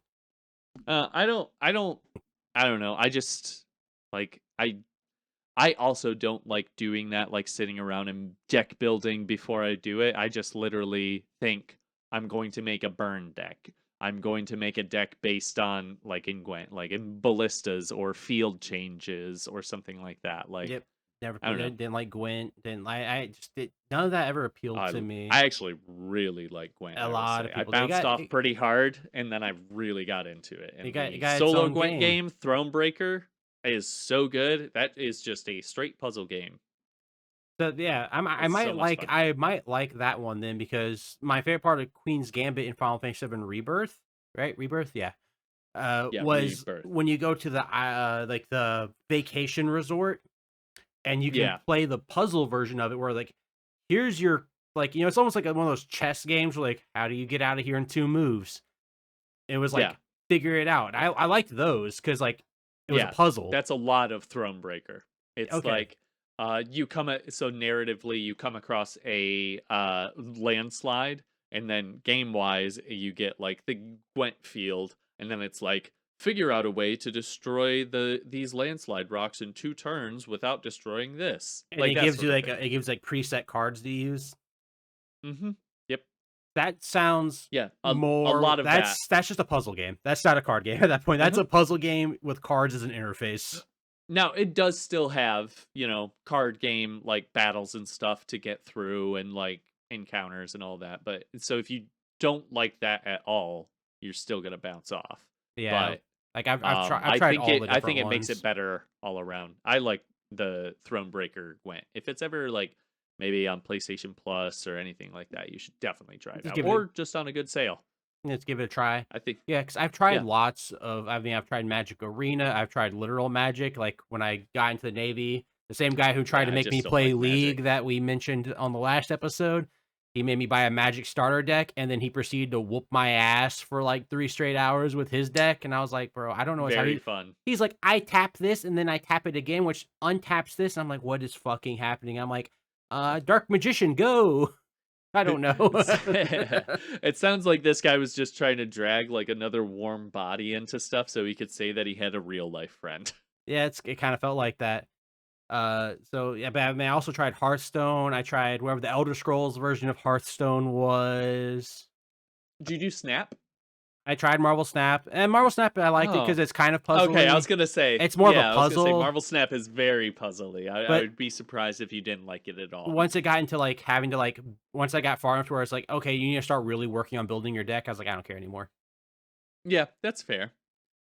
I don't know. I just like I also don't like doing that, like sitting around and deck building before I do it. I just literally think I'm going to make a burn deck. I'm going to make a deck based on like in ballistas or field changes or something like that. Like, yep, never didn't like Gwent. None of that ever appealed to me. I actually really like Gwent. A lot of people. I bounced off pretty hard, and then I really got into it. And you got solo Gwent game, Thronebreaker, is so good. That is just a straight puzzle game. So yeah, I might like that one then, because my favorite part of Queen's Gambit in Final Fantasy VII Rebirth, right? Rebirth, yeah. Was Rebirth. When you go to the like the vacation resort and you can play the puzzle version of it where like here's your like, it's almost like one of those chess games where like, how do you get out of here in 2 moves? It was Yeah. like, figure it out. I liked those because like, it was a Yeah, puzzle. that's a lot of Thronebreaker. It's Okay. like, so narratively, you come across a, landslide, and then game-wise, you get, like, the Gwent field, and then it's like, "Figure out a way to destroy these landslide rocks in 2 turns without destroying this." And Like, it that gives you sort of like thing. it gives like preset cards to use. Mhm. Yep. That sounds Yeah, a more lot of that. that's just a puzzle game. That's not a card game at that point. That's Uh-huh. a puzzle game with cards as an interface. Now, it does still have, card game, like, battles and stuff to get through and, like, encounters and all that, but so if you don't like that at all, you're still gonna bounce off. Yeah. But, Like I've tried all the I different think it makes it ones. better all around. I like the Thronebreaker Gwent. If it's ever, like, maybe on PlayStation Plus or anything like that, you should definitely try it Just out, give it or just on a good sale. Let's give it a try. I think Yeah, because I've tried yeah. lots of I've tried Magic Arena, I've tried literal Magic, like, when I got into the Navy, the same guy who tried Yeah, to I make me just don't play like League Magic. that we mentioned on the last episode, he made me buy a Magic starter deck, and then he proceeded to whoop my ass for, like, 3 straight hours with his deck, and I was like, "Bro, I don't know what's how Very fun. he's like, "I tap this, and then I tap it again, which untaps this," and I'm like, "What is fucking happening?" I'm like, Dark Magician, go!" I don't know. It sounds like this guy was just trying to drag like another warm body into stuff so he could say that he had a real life friend. Yeah, it kinda felt like that. So yeah, but I mean, I also tried Hearthstone. I tried whatever the Elder Scrolls version of Hearthstone was. Did you do Snap? I tried Marvel Snap, and Marvel Snap I liked it because Oh. it's kind of Okay, I was puzzly. gonna say, It's more of a I was gonna say puzzle, Marvel Snap is very puzzly. I but would be surprised if you didn't like it at all. once it got into like having to like, once I got far enough to where it's like, okay, you need to start really working on building your deck. I was like, I don't care anymore. Yeah, that's fair.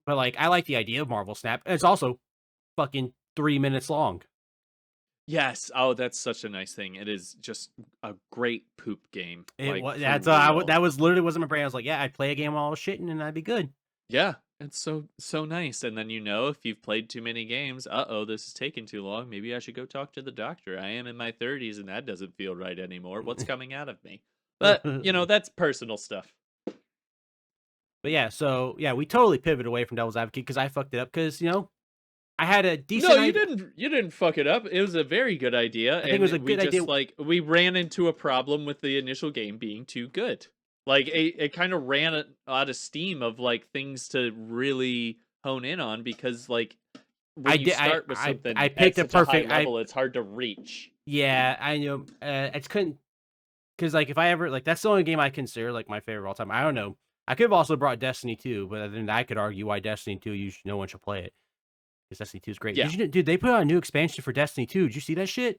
But like, I like the idea of Marvel Snap. It's also fucking 3 minutes long. Yes. Oh, that's such a nice thing. It is just a great poop game. It Like was for that's real. that was literally wasn't my brain. I was like, yeah, I'd play a game while I was shitting and I'd be good. Yeah, it's so nice. And then if you've played too many games, uh-oh, this is taking too long. Maybe I should go talk to the doctor. I am in my 30s and that doesn't feel right anymore. What's coming out of me? But, that's personal stuff. But yeah, so yeah, we totally pivoted away from Devil's Advocate because I fucked it up because I had a No, decent idea. you didn't fuck it up. It was a very good idea I think it was a and we good idea. just like we ran into a problem with the initial game being too good. Like it kind of ran out of steam of like things to really hone in on because like I when you did. start with I something at picked a such a high perfect. level, it's hard to reach. Yeah, I know. It's couldn't because like if I ever like that's the only game I consider like my favorite of all time. I don't know. I could have also brought Destiny 2, but then I could argue why Destiny 2 no one should play it because Destiny 2 is great. Yeah, Dude? They put out a new expansion for Destiny 2. Did you see that shit?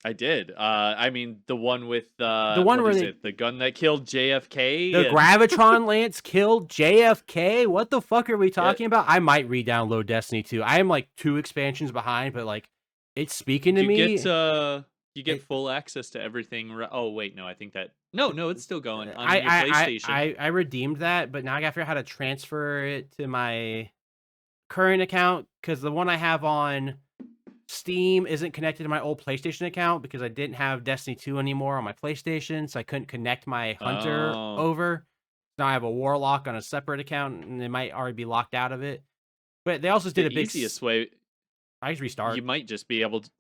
I did. I mean, the one with The one what where is they it? The gun that killed the JFK and Gravitron Lance killed JFK? What the fuck are we yeah, talking about? I might re-download Destiny 2. I am like 2 expansions behind, but like it's speaking to me. you get It, full access to everything. Oh wait, no, I think that no, it's still going on your PlayStation. I redeemed that, but now I gotta figure out how to transfer it to my current account because the one I have on Steam isn't connected to my old PlayStation account because I didn't have Destiny 2 anymore on my PlayStation, so I couldn't connect my Hunter Oh, over. Now I have a Warlock on a separate account, and it might already be locked out of it. But they also did the a big. easiest way I just you restart. might just be able to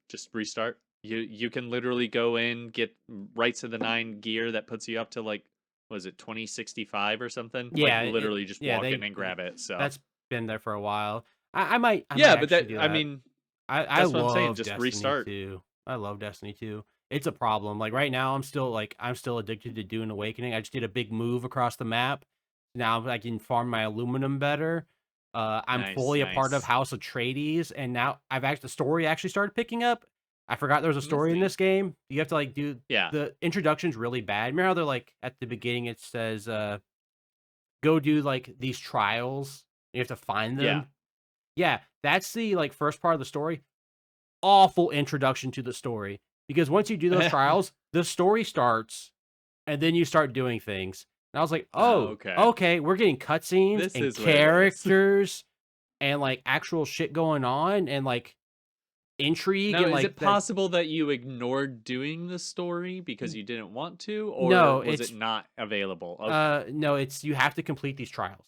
just restart. You can literally go in, get right to the 9 gear that puts you up to like was it 2065 or something? Like Yeah, literally just yeah, walk in and grab it. So that's been there for a while. I might yeah, but actually that do I that. mean I that's what I'm saying. love Just Destiny restart. 2. I love Destiny 2. It's a problem. Like right now, I'm still addicted to Dune Awakening. I just did a big move across the map. Now I can farm my aluminum better. I'm Nice, fully a part of nice. House Atreides, and now the story actually started picking up. I forgot there was a That's story in neat. this game. You have to like do Yeah. the introduction's really bad. Remember how they're like at the beginning it says go do like these trials. You have to find Yeah. them. Yeah, that's the like first part of the story. Awful introduction to the story because once you do those trials, the story starts and then you start doing things. And I was like, Oh, "Oh, okay. okay, we're getting cutscenes This and is what it is. characters and like actual shit going on and like intrigue Now, and is like it that. possible that you ignored doing the story because you didn't want to, or No, was it it's not available? Okay. no, it's you have to complete these trials.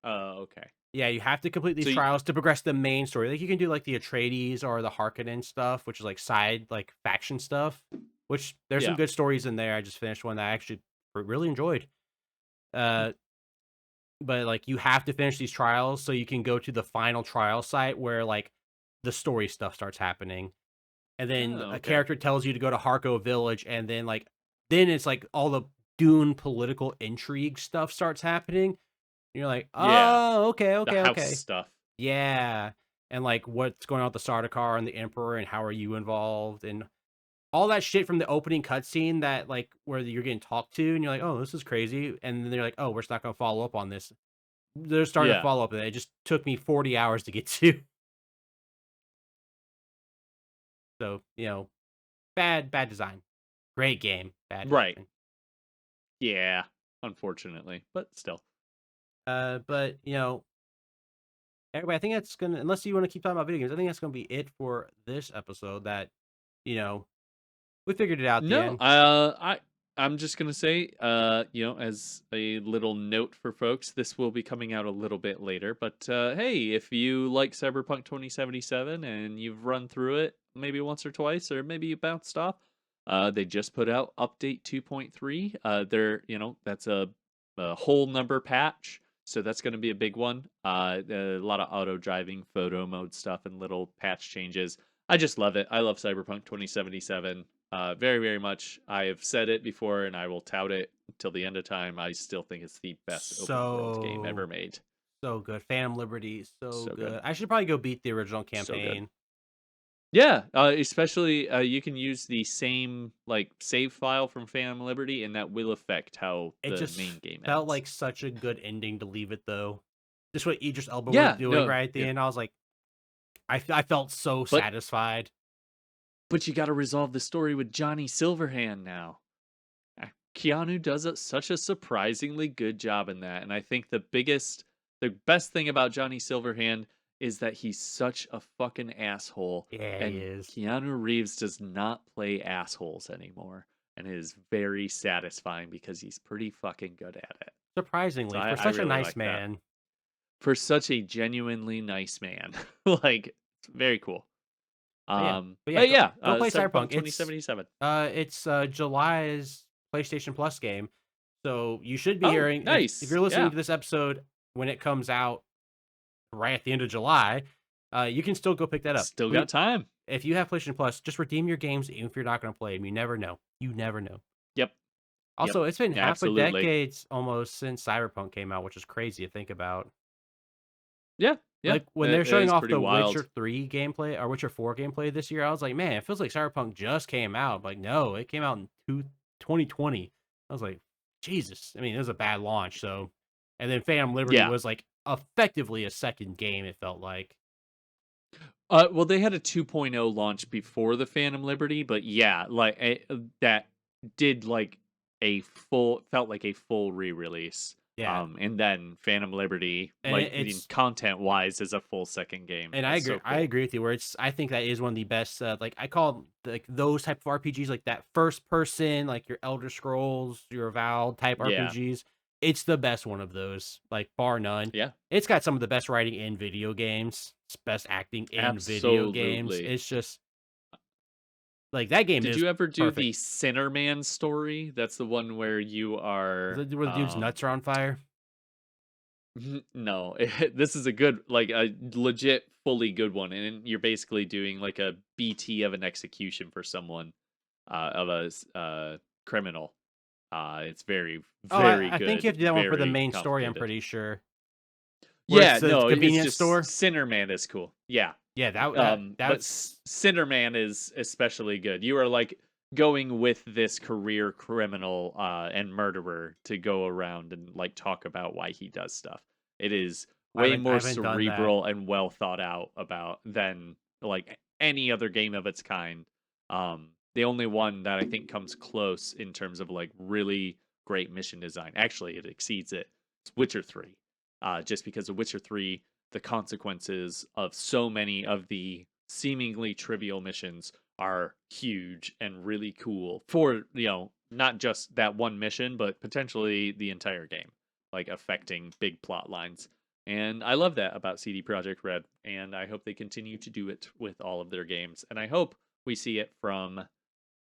Okay. Yeah, you have to complete these So you, trials to progress the main story. Like you can do like the Atreides or the Harkonnen stuff, which is like side like faction stuff. Which there's some yeah. good stories in there. I just finished one that I actually really enjoyed. Uh, but like you have to finish these trials so you can go to the final trial site where like the story stuff starts happening, and then Oh, a okay. character tells you to go to Harko Village, and then it's like all the Dune political intrigue stuff starts happening. And you're like, Yeah. oh, okay, The okay, house okay. stuff. Yeah. And like what's going on with the Sardaukar and the Emperor and how are you involved and all that shit from the opening cutscene that like where you're getting talked to and you're like, oh, this is crazy. And then they're like, oh, we're just not gonna follow up on this. They're starting to Yeah. follow up and it just took me 40 hours to get to. So, bad design. Great game. Bad Right. design. Yeah. Unfortunately, but still. But everybody, I think that's gonna unless you want to keep talking about video games, I think that's gonna be it for this episode that, you know, we figured it out at the No, end. I'm just gonna say, as a little note for folks, this will be coming out a little bit later. But hey, if you like Cyberpunk 2077 and you've run through it maybe once or twice, or maybe you bounced off, they just put out update 2.3. That's a whole number patch, so that's going to be a big one. A lot of auto driving, photo mode stuff, and little patch changes. I just love it. I love Cyberpunk 2077 very, very much. I have said it before and I will tout it till the end of time. I still think it's the best open world game ever So made. so good. Phantom Liberty, so So good. good. I should probably go beat the original So good. campaign. Yeah, especially you can use the same like save file from Phantom Liberty, and that will affect how It the just main game felt ends. like such a good ending to leave it though. Just what Idris Elba was Yeah, doing no, right at the yeah, end. I was like, I felt so but satisfied. you got to resolve the story with Johnny Silverhand now. Keanu does such a surprisingly good job in that, and I think the best thing about Johnny Silverhand is that he's such a fucking asshole, Yeah, he and is. Keanu Reeves does not play assholes anymore, and it is very satisfying because he's pretty fucking good at it. So Surprisingly, I, for I such a really nice like that man. for such a genuinely nice man. Like, it's very cool. But yeah, But yeah, go play Cyberpunk Cyberpunk. 2077. It's July's PlayStation Plus game. So you should be Oh, hearing if nice. you're listening Yeah, to this episode when it comes out right at the end of July, you can still go pick that up. still got time. If you have PlayStation Plus, just redeem your games even if you're not going to play them. You never know. You never know. Yep. Yep. Also, it's been half a Absolutely. decade almost since Cyberpunk came out, which is crazy to think about. Yeah. Yeah. Like when they're It showing is off pretty the wild. Witcher 3 gameplay or Witcher 4 gameplay this year, I was like, man, it feels like Cyberpunk just came out. Like, no, it came out in 2020. I was like, Jesus. I mean, it was a bad launch. So, and then Phantom Liberty Yeah. was like effectively a second game, it felt like. Well, they had a 2.0 launch before the Phantom Liberty, but yeah, like that did like a full felt like a full re-release. Yeah. And then Phantom Liberty, And like in it's content wise, is a full second game. And I That's agree. so I cool. agree with you. Where I think that is one of the best. Like I call like those type of RPGs, like that first person, like your Elder Scrolls, your Avowed type Yeah. RPGs. It's the best one of those, like bar none. Yeah. It's got some of the best writing in video games, best acting in video games. Absolutely. It's just like that game Did is you ever do perfect. the Sinnerman story? That's the one where you are Where the dude's nuts are on fire. no, this is a good, like a legit, fully good one, and you're basically doing like a BT of an execution for someone, of criminal. It's very, Oh, very I think you good, have to do that one for the very main story. I'm complicated. pretty sure. Where it's Yeah, the no, it's convenience just store. Sinnerman is cool. Yeah, Yeah, but that's Sinnerman is especially good. You are like going with this career criminal and murderer to go around and like talk about why he does stuff. It is way I more haven't done that. cerebral and well thought out about than like any other game of its kind. The only one that I think comes close in terms of like really great mission design. Actually, it exceeds it. It's Witcher 3. Just because of Witcher 3, the consequences of so many of the seemingly trivial missions are huge and really cool for, not just that one mission, but potentially the entire game, like affecting big plot lines. And I love that about CD Projekt Red, and I hope they continue to do it with all of their games. And I hope we see it from,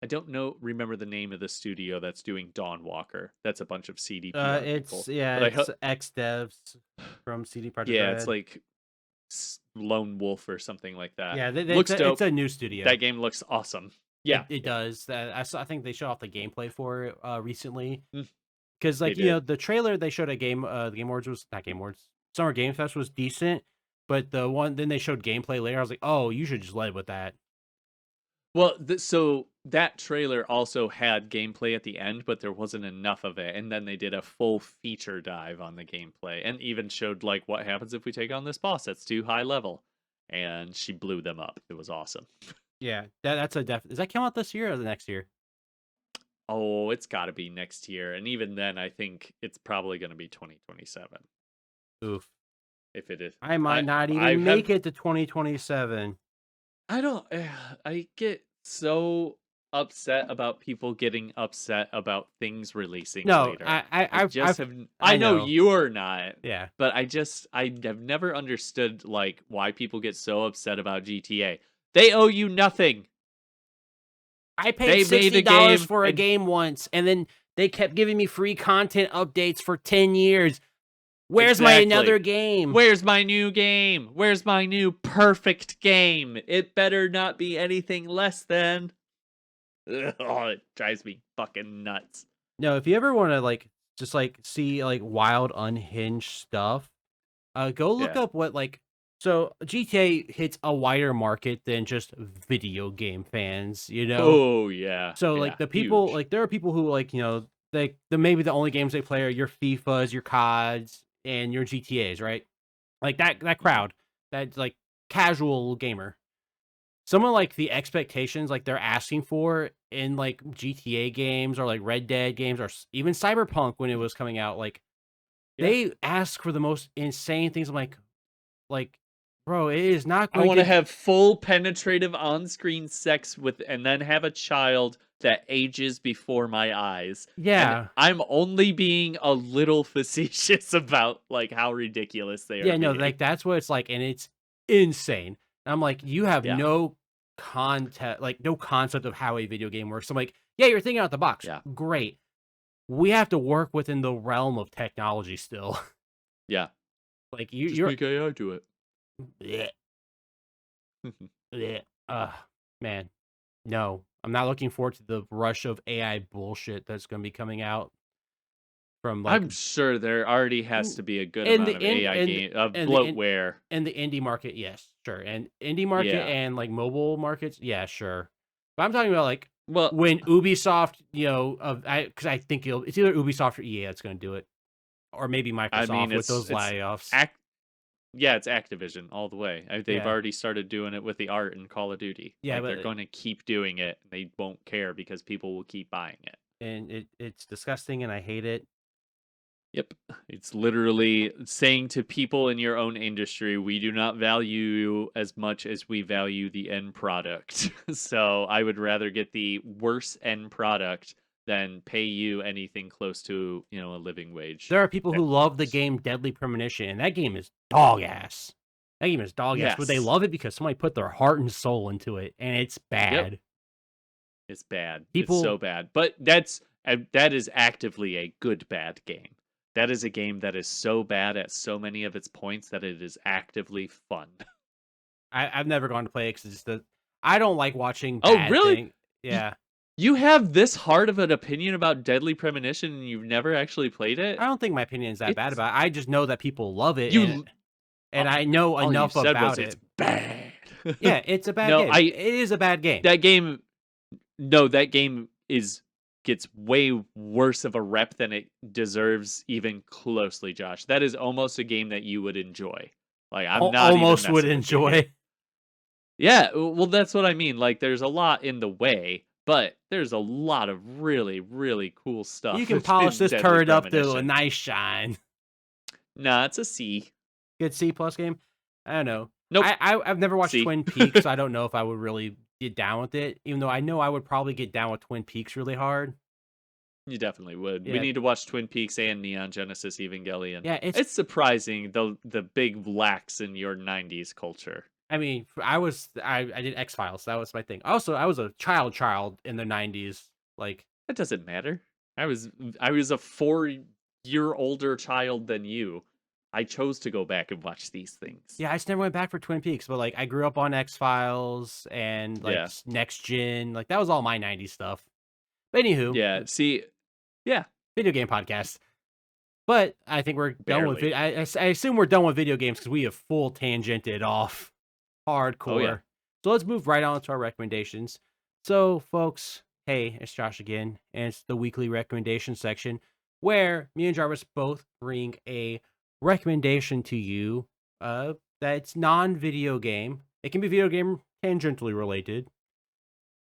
I don't remember the name of the studio that's doing Dawn Walker. That's a bunch of CDPR people. But I hope, It's ex devs from CD Projekt yeah, it's Red. like Lone Wolf or something like that. Yeah, Looks it's dope. a new studio. That game looks awesome. Yeah, It does. I think they showed off the gameplay for it recently. Mm, Because they like you know did. the trailer they showed at the Game Awards was not Game Awards, Summer Game Fest was decent, but then they showed gameplay later. I was like, oh, you should just lead with that. Well, so that trailer also had gameplay at the end, but there wasn't enough of it. And then they did a full feature dive on the gameplay and even showed like what happens if we take on this boss that's too high level. And she blew them up. It was awesome. Yeah, that's a Does that come out this year or the next year? Oh, it's got to be next year. And even then, I think it's probably going to be 2027. Oof. If it is. I might not I even make it to 2027. I don't. I get so upset about people getting upset about things releasing No, later. I've I know know. you're not. Yeah. But I have never understood like why people get so upset about GTA. They owe you nothing. I paid They made a $60 game for a and game once, and then they kept giving me free content updates for 10 years. Where's my another game? Where's my new game? Where's my new perfect game? It better not be anything less than. Oh, it drives me fucking nuts. No, if you ever want to like just like see like wild unhinged stuff, go look Yeah. up what like so GTA hits a wider market than just video game fans, you know? Oh yeah. So Yeah. like the people Huge. like there are people who like, maybe the only games they play are your FIFAs, your CODs, and your GTAs, right? Like that crowd, that like casual gamer. Some of like the expectations like they're asking for in like GTA games or like Red Dead games or even Cyberpunk when it was coming out, like Yeah. they ask for the most insane things. I'm like, bro, it is not I going want to to. have full penetrative on-screen sex with and then have a child that ages before my eyes. And Yeah, I'm only being a little facetious about like how ridiculous they are yeah, no, being. like that's what it's like, and it's insane. And I'm like, you have Yeah. no no concept of how a video game works. I'm like, yeah, you're thinking out the box. Yeah. Great. We have to work within the realm of technology still. Yeah. Like Just you're make AI do it. bleh, bleh. Man, no, I'm not looking forward to the rush of AI bullshit that's going to be coming out from like I'm sure there already has mm, to be a good in the amount of in AI and game of and the in bloatware. in the indie market, yes, sure, and indie market Yeah. and like mobile markets, yeah, sure. But I'm talking about like Well, when Ubisoft, because I think it's either Ubisoft or EA that's going to do it, or maybe I mean Microsoft with those it's layoffs. act yeah, it's Activision all the way. They've Yeah, already started doing it with the art in Call of Duty. yeah, Like they're but going to keep doing it. And they won't care because people will keep buying it. and it's disgusting and I hate it. Yep. It's literally saying to people in your own industry, we do not value you as much as we value the end product. So I would rather get the worse end product than pay you anything close to, a living wage. There are people who love the Technically. game Deadly Premonition, and that game is dog ass. That game is dog ass, but they Yes. love it because somebody put their heart and soul into it, and it's Yep. bad. It's bad. It's so People, bad. But that is actively a good bad game. That is a game that is so bad at so many of its points that it is actively fun. I've never gone to play it because I don't like watching Oh, bad really? things. You, Yeah, you have this hard of an opinion about Deadly Premonition and you've never actually played I it? don't think my opinion is that bad It's about it. I just know that people love it, you and I know all you enough said was about it's it. bad. Yeah, it's a bad No, game. It is a bad game. that game no, that game gets way worse of a rep than it deserves even closely, Josh. That is almost a game that you would enjoy. Like I'm not even Almost would messing with you here. enjoy. Yeah, well that's what I mean. Like there's a lot in the way, but there's a lot of really, really cool stuff You can polish within this Deadly turret up to a Premonition. nice shine. Nah, it's a C. Good C plus game. I don't know. Nope. I've never watched See, Twin Peaks, so I don't know if I would really get down with it, even though I know I would probably get down with Twin Peaks really hard. you definitely would. We Yeah, need to watch Twin Peaks and Neon Genesis Evangelion. yeah, it's It's surprising the big lacks in your '90s culture. I mean, I did X-Files, that was my thing. Also, I was a child in the '90s, like That doesn't matter. I was a 4-year older child than you. I chose to go back and watch these things. yeah, I just never went back for Twin Peaks, but, like, I grew up on X-Files and, like, Yeah. Next Gen, like, that was all my '90s stuff. But anywho, Yeah. See, yeah, video game podcast. But I think we're done with barely. it. I assume we're done with video games because we have full tangented off Oh yeah. hardcore. So let's move right on to our recommendations. So, folks, hey, it's Josh again, and it's the weekly recommendation section where me and Jarvis both bring a recommendation to you that's non-video game. It can be video game tangentially related,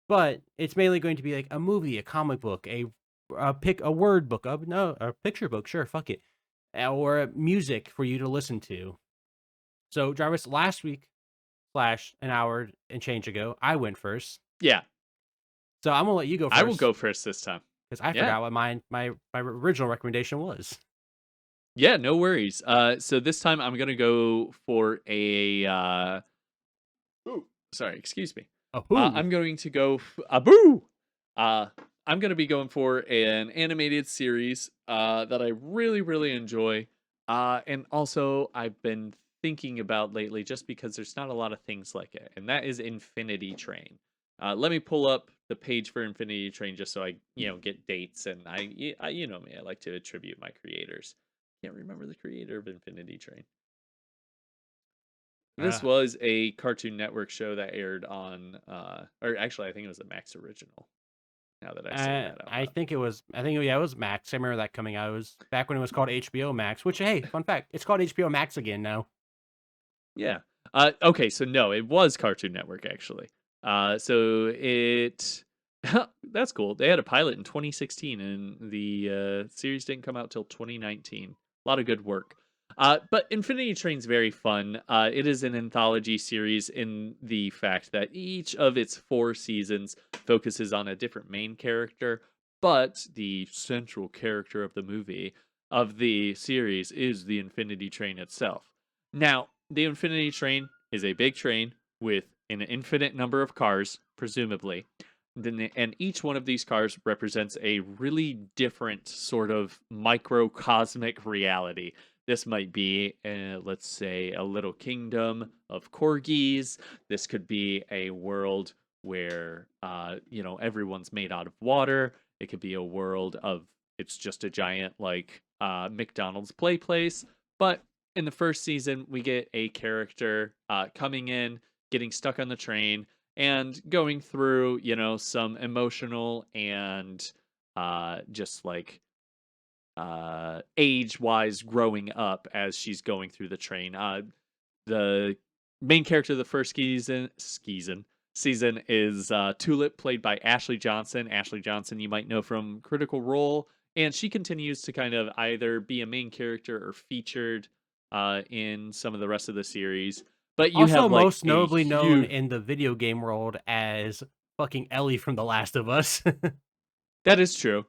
but it's mainly going to be like a movie, a comic book, a word book, a picture book, sure, fuck it, or music for you to listen to. So, Jarvis, last week slash an hour and change ago, I went first. Yeah. So I'm gonna let you go I will first go first this time. because I Yeah. forgot what my original recommendation was. Yeah, no worries. So this time I'm gonna go for a ooh, sorry, excuse me. A who? I'm going to go a boo. Uh, I'm gonna be going for an animated series that I really really enjoy. And also I've been thinking about lately just because there's not a lot of things like it, and that is Infinity Train. Let me pull up the page for Infinity Train just so I get dates, and you know me, I like to attribute my creators. Can't remember the creator of Infinity Train. This Uh, was a Cartoon Network show that aired on, or actually, I think it was a Max original. Now that I say that out I loud. think it was. I think yeah, it was Max. I remember that coming out. It was back when it was called HBO Max. Which hey, fun fact, it's called HBO Max again now. Yeah. Okay, so no, it was Cartoon Network actually. So it that's cool. They had a pilot in 2016, and the series didn't come out till 2019. A lot of good work. But Infinity Train's very fun. It is an anthology series in the fact that each of its 4 seasons focuses on a different main character, but the central character of the movie of the series is the Infinity Train itself. Now, the Infinity Train is a big train with an infinite number of cars, presumably. And each one of these cars represents a really different sort of microcosmic reality. This might be, let's say, a little kingdom of corgis. This could be a world where, everyone's made out of water. It could be a world of it's just a giant, like, McDonald's play place. But in the first season, we get a character coming in, getting stuck on the train, and going through, some emotional and just like age wise growing up as she's going through the train. The main character of the first season is Tulip, played by Ashley Johnson. Ashley Johnson, you might know from Critical Role, and she continues to kind of either be a main character or featured in some of the rest of the series. But you Also, have like most a notably known huge in the video game world as fucking Ellie from The Last of Us. that is true.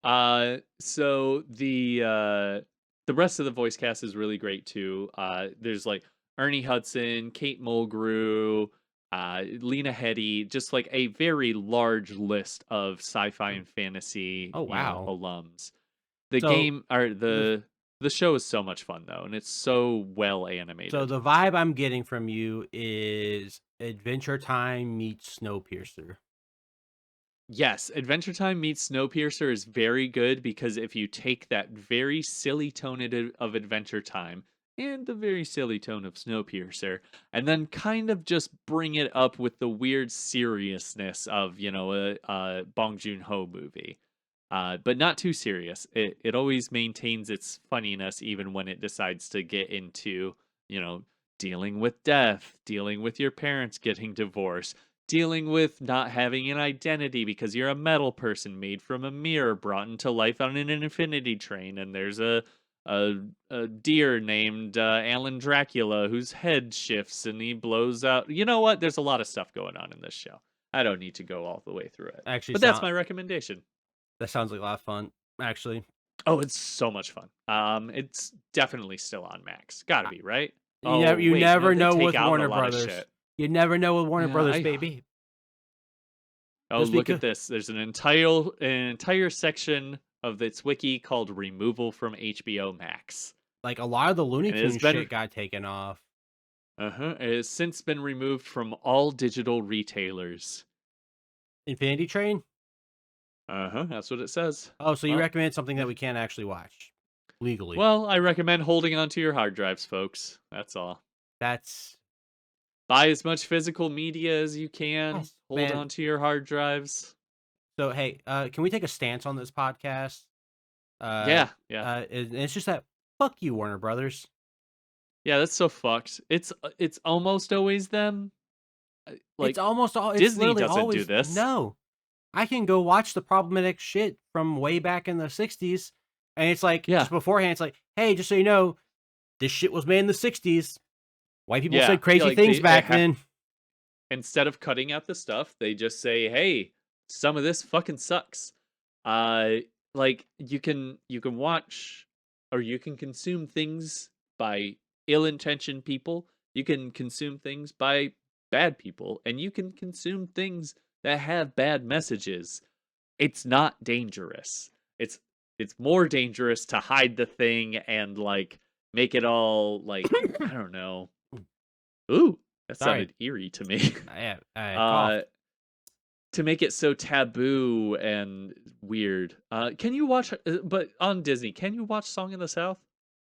So the rest of the voice cast is really great too. There's like Ernie Hudson, Kate Mulgrew, Lena Headey, just like a very large list of sci-fi and fantasy, Oh wow. alums. The So game or the the show is so much fun though, and it's so well so animated. the vibe I'm getting from you is Adventure Time meets Snowpiercer. Yes, Adventure Time meets Snowpiercer is very good because if you take that very silly tone of Adventure Time and the very silly tone of Snowpiercer, and then kind of just bring it up with the weird seriousness of a Bong Joon Ho movie, but not too serious. It always maintains its funniness even when it decides to get into dealing with death, dealing with your parents getting divorced, dealing with not having an identity because you're a metal person made from a mirror brought into life on an infinity train, and there's a deer named Alan Dracula whose head shifts and he blows out. You know what? There's a lot of stuff going on in this show. I don't need to go all the way through it. Actually, But that's my recommendation. that sounds like a lot of fun. Actually, Oh, it's so much fun. It's definitely still on Max. Gotta be, right? you Oh, never you wait, no, never they know take with out a Warner lot of Brothers. shit. You never know with Warner Yeah, Brothers, baby. oh, Just look at because, this. There's an entire section of its wiki called removal from HBO Max. like, a lot of the Looney And it has Tunes been shit got taken off. it has since been removed from all digital retailers. Infinity Train. That's what it says. Oh, so you Well, recommend something that we can't actually watch legally? well, I recommend holding onto your hard drives, folks. That's all. That's Buy as much physical media as you can. yes, Hold man. onto your hard drives. So hey, can we take a stance on this podcast? Yeah, yeah. It's just that fuck you, Warner Brothers. Yeah, that's so fucked. It's almost always them. It's Like almost all. It's Disney literally doesn't do always this. no. I can go watch the problematic shit from way back in the '60s, and it's like Yeah. just beforehand. It's like, hey, just so you know, this shit was made in the '60s. White people Yeah, said crazy like things back then. instead of cutting out the stuff, they just say, "Hey, some of this fucking sucks." Uh like you can watch or you can consume things by ill-intentioned people. You can consume things by bad people and you can consume things that have bad messages. It's not dangerous. It's more dangerous to hide the thing and like make it all like I don't know. Ooh, that Sorry, sounded eerie to me. I coughed. uh to make it so taboo and weird. Can you watch but on Disney, can you watch Song of the South?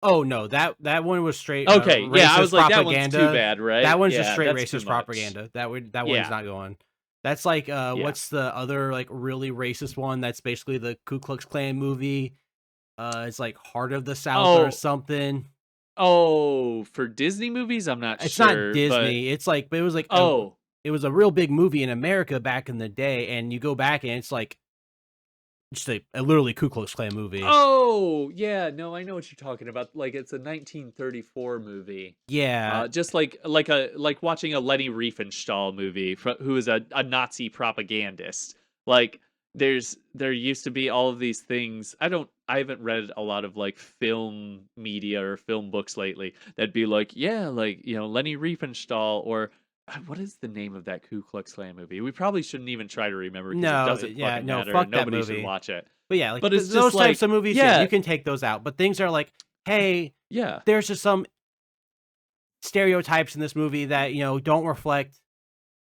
Oh no, that one was straight Okay, yeah, I racist was like that one's too propaganda. bad, right? That one's just Yeah, straight that's too racist much. propaganda. That one's Yeah, not going. That's like yeah. what's the other like really racist one? That's basically the Ku Klux Klan movie. It's like Heart of the South or Oh, something. oh, for Disney movies, I'm not It's not sure, but Disney. It's like, but oh, it was a real big movie in America back in the day, and you go back and it's like just a literally Ku Klux Klan movie. oh, yeah, no, I know what you're talking about. Like it's a 1934 movie. Yeah, Just like watching a Lenny Riefenstahl movie who is a Nazi propagandist. Like there used to be all of these things. I haven't read a lot of like film media or film books lately that'd be like, yeah, like, Lenny Riefenstahl or what is the name of that Ku Klux Klan movie? We probably shouldn't even try to remember because it no, doesn't yeah, fucking no, matter and fuck that nobody should movie. watch it. But yeah, like But it's just those types like, of movies, yeah, yeah, you can take those out. But things are like, hey, yeah. there's just some stereotypes in this movie that don't reflect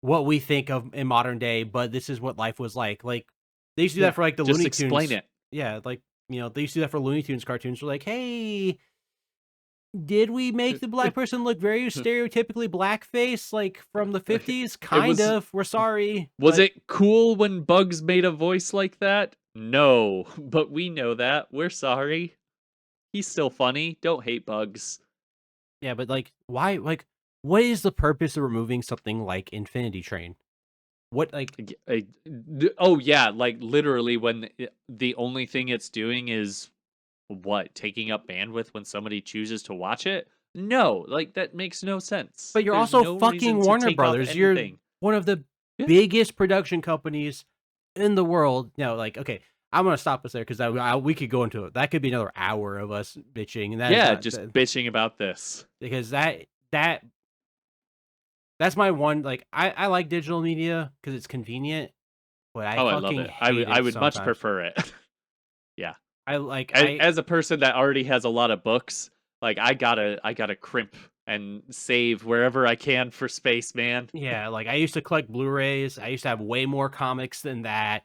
what we think of in modern day, but this is what life was like. Like they used to do Yeah. that for like the Just Looney explain Tunes. it. Yeah, like they used to do that for Looney Tunes cartoons. We're like, hey, did we make the black person look very stereotypically blackface, like from the 50s? It Kind was of. We're sorry, Was but it cool when Bugs made a voice like that? No, but we know that. We're sorry. He's still funny. Don't hate Bugs. yeah, but like, why? Like, what is the purpose of removing something like Infinity Train? What like? Oh yeah, like literally when the only thing it's doing is what, taking up bandwidth when somebody chooses to watch it? No, like that makes no sense. But you're There's also no reason fucking to Warner take off Brothers. You're anything. one of the Yeah. biggest production companies in the world. No, like, okay, I'm gonna stop us there because we could go into it. That could be another hour of us bitching, and that is Yeah, not just bitching about this. because that's my one. Like, I like digital media because it's convenient, but I Oh, I love fucking it. I would hate I it would much sometimes. prefer it. Yeah. I like As a person that already has a lot of books, like I gotta crimp and save wherever I can for space, man. yeah, like I used to collect Blu-rays. I used to have way more comics than that.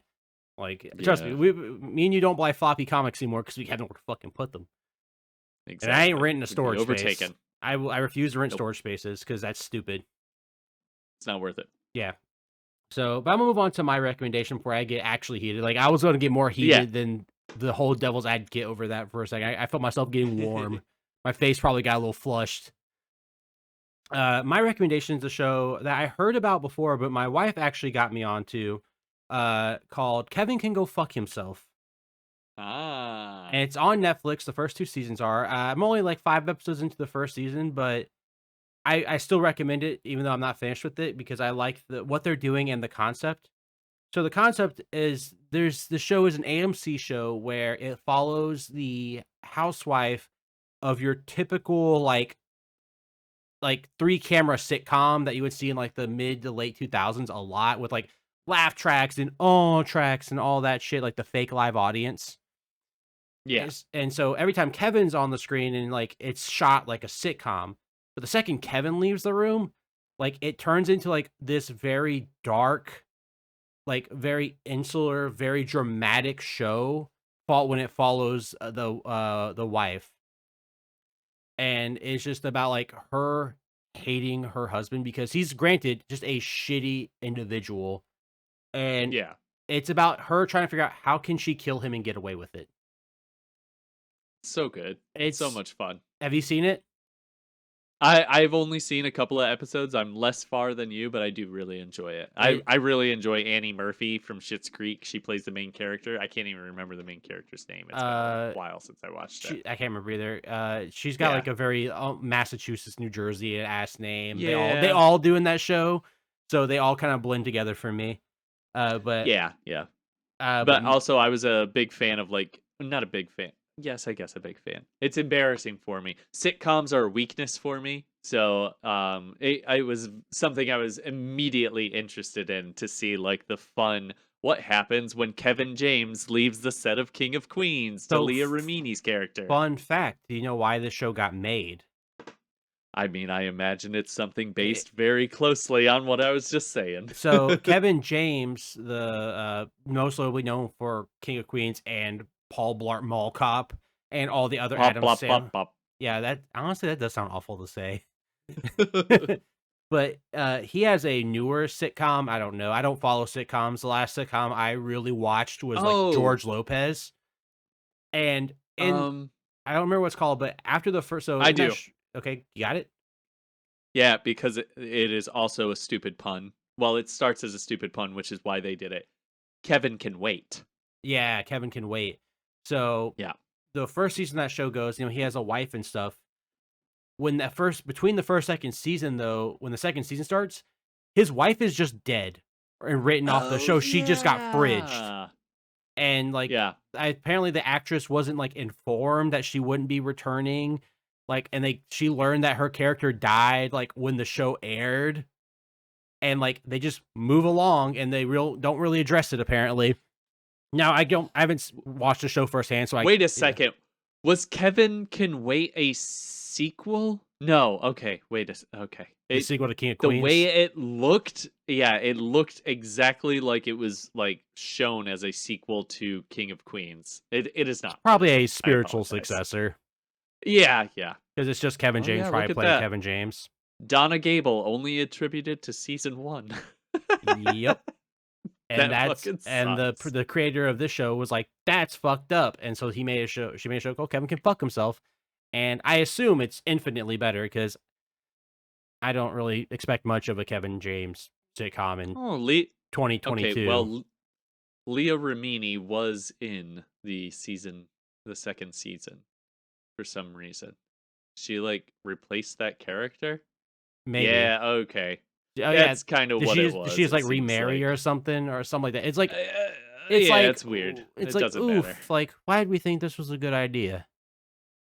Like, trust me, Yeah, me and you don't buy floppy comics anymore because we had nowhere to fucking put them. And I ain't exactly. renting a We'd be storage space. overtaken. I refuse to rent Nope, storage spaces because that's stupid. it's not worth it. Yeah. So, but I'm gonna move on to my recommendation before I get actually heated. Like, I was gonna get more Yeah. heated than the whole devil's advocate over that for a second. I felt myself getting warm. My face probably got a little flushed. My recommendation is a show that I heard about before, but my wife actually got me onto, called Kevin Can Go Fuck Himself. Ah. and it's on Netflix. The first 2 seasons are. I'm only like 5 episodes into the first season, but I still recommend it, even though I'm not finished with it because I like what they're doing and the concept. So the concept is the show is an AMC show where it follows the housewife of your typical like 3 camera sitcom that you would see in like the mid to late 2000s a lot with like laugh tracks and all tracks and all that shit, like the fake live audience. Yeah. And so every time Kevin's on the screen and like it's shot like a sitcom, but the second Kevin leaves the room, like it turns into like this very dark, like very insular, very dramatic show when it follows the wife, and it's just about like her hating her husband because he's granted just a shitty individual, and Yeah. it's about her trying to figure out how can she kill him and get away with it. So good. So It's much fun. Have you seen it? I've only seen a couple of episodes. I'm less far than you, but I do really enjoy it. It I really enjoy Annie Murphy from Schitt's Creek. She plays the main character. I can't even remember the main character's name. It's been a uh while since I watched it. I can't remember either. She's got Yeah. like a very Massachusetts, New Jersey ass name. They Yeah. all do in that show, so they all kind of blend together for me. But Yeah, yeah. but But also, I was a big fan of like, not a big fan. Yes, I guess a big fan. It's embarrassing for me. Sitcoms are a weakness for me. So, it was something I was immediately interested in to see like the fun. What happens when Kevin James leaves the set of King of Queens to so Leah Remini's character? fun fact, do you know why this show got made? I mean, I imagine it's something based very closely on what I was just saying. So Kevin James, the most notably known for King of Queens and Paul Blart Mall Cop and all the other Bop, Adam bop, Sam. bop, bop. Yeah, that honestly that does sound awful to say. But he has a newer sitcom. I don't know. I don't follow sitcoms. The last sitcom I really watched was like Oh, George Lopez, and in um, I don't remember what it's called, but after the first, so I in that, do. okay, you got it. Yeah, because it is also a stupid pun. Well, it starts as a stupid pun, which is why they did it. Kevin can wait. Yeah, Kevin can wait. So Yeah. the first season of that show goes, he has a wife and stuff. When that first between the first second season though, when the second season starts, his wife is just dead and written off the Oh show. She just got fridged. yeah. And like Yeah. apparently the actress wasn't like informed that she wouldn't be returning. Like and she learned that her character died like when the show aired. And like they just move along and they don't really address it apparently. Now I haven't watched the show firsthand, so Wait a yeah. second. Was Kevin Can Wait a sequel? No. Okay. Okay. The sequel to King of The way Queens. it looked, yeah, it looked exactly like it was like shown as a sequel to King of Queens. It is not. Probably a I spiritual apologize. successor Yeah, yeah. because it's just Kevin Oh James yeah, look probably at playing that. Kevin James. Donna Gable only attributed to season 1. Yep. And That fucking sucks. the creator of this show was like, "That's fucked up," and so he made a show. She made a show called Kevin Can Fuck Himself, and I assume it's infinitely better because I don't really expect much of a Kevin James sitcom in Oh, okay, 2022. well, Leah Remini was in the second season for some reason. She like replaced that character? Maybe. Yeah, okay. Oh yeah, That's kind of what it did was. she just It like seems remarry like or something like that? It's yeah, like it's weird. it's It like doesn't matter. oof, like why did we think this was a good idea?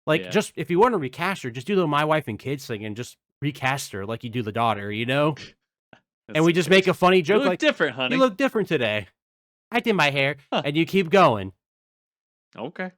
Like Yeah. just if you want to recast her, just do the My Wife and Kids thing and just recast her like you do the daughter, you know? And That's we just weird. make a funny You joke look like different, you honey. look different today. I did my hair, Huh. and you keep going. Okay.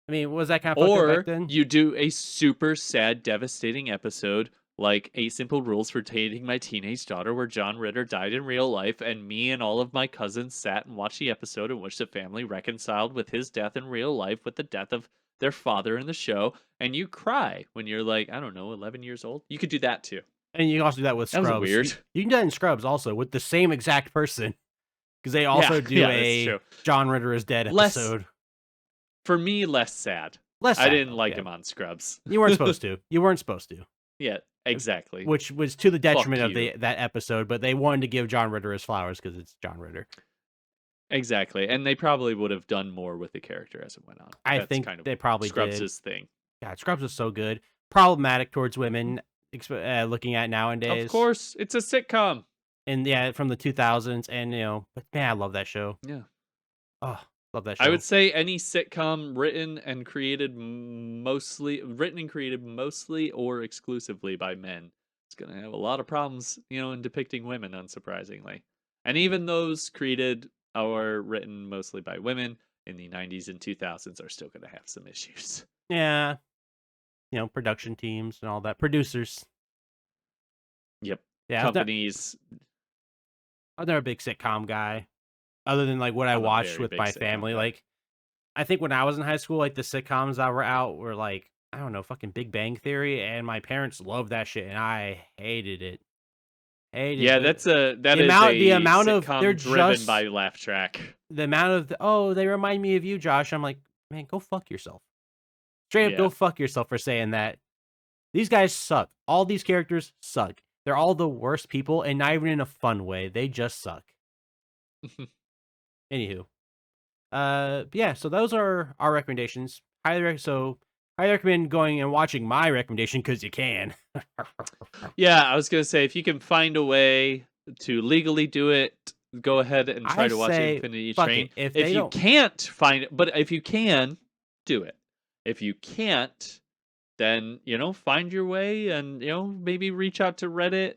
I mean, was that kind of fucked up back Or then? you do a super sad, devastating episode like 8 Simple Rules for Dating My Teenage Daughter, where John Ritter died in real life, and me and all of my cousins sat and watched the episode in which the family reconciled with his death in real life with the death of their father in the show, and you cry when you're like, I don't know, 11 years old. You could do that too. And you can also do that with That was Scrubs. weird. You can do that in Scrubs also with the same exact person because they Yeah, also do yeah, that's a true. John Ritter is dead Less, episode. for me, less sad. Less I sad didn't though. like Yeah, him on Scrubs. you weren't supposed to. You weren't supposed to. Yeah, exactly. Which was to the detriment Fuck of you. that episode, but they wanted to give John Ritter his flowers because it's John Ritter. Exactly, and they probably would have done more with the character as it went on. I That's think kind of they probably did. Scrubs' thing. God, Scrubs is so good. Problematic towards women, looking at Of nowadays. course, it's a sitcom. And yeah, from the 2000s, and but man, I love that show. Yeah. Oh, love that I would show. say any sitcom written and created mostly or exclusively by men is going to have a lot of problems, in depicting women, unsurprisingly. And even those created or written mostly by women in the 90s and 2000s are still going to have some issues. Yeah, production teams and all that, producers. Yep. Yeah, Companies. I was never a big sitcom guy, other than like what I I'm a watched very with big my sitcom family. guy. Like, I think when I was in high school, like the sitcoms that were out were like, I don't know, fucking Big Bang Theory, and my parents loved that shit, and I hated it. Hated Yeah, the that the is amount a of they're sitcom driven by just laugh track. the amount of oh, they remind me of you, Josh. I'm like, man, go fuck yourself. Straight up, Yeah. go fuck yourself for saying that. These guys suck. All these characters suck. They're all the worst people, and not even in a fun way. They just suck. Anywho, yeah. So those are our recommendations. Highly recommend going and watching my recommendation because you can. Yeah, I was gonna say if you can find a way to legally do it, go ahead and try I to watch say, Infinity fuck Train. it. If If they you don't, can't find it, but if you can, do it. If you can't, then find your way and maybe reach out to Reddit.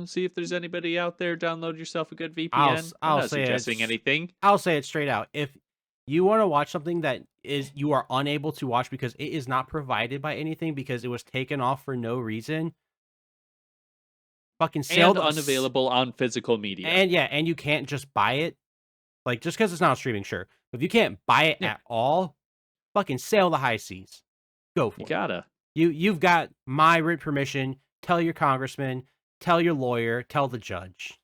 See if there's anybody out there. Download yourself a good VPN. I'm I'll not say suggesting anything. I'll say it straight out. If you want to watch something that is you are unable to watch because it is not provided by anything because it was taken off for no reason, fucking And unavailable on physical media. and yeah, and you can't just buy it. Like just because it's not streaming, sure. But if you can't buy it Yeah, at all, fucking sail the high seas. Go you for it. gotta. You've got my written permission. Tell your congressman, tell your lawyer, tell the judge.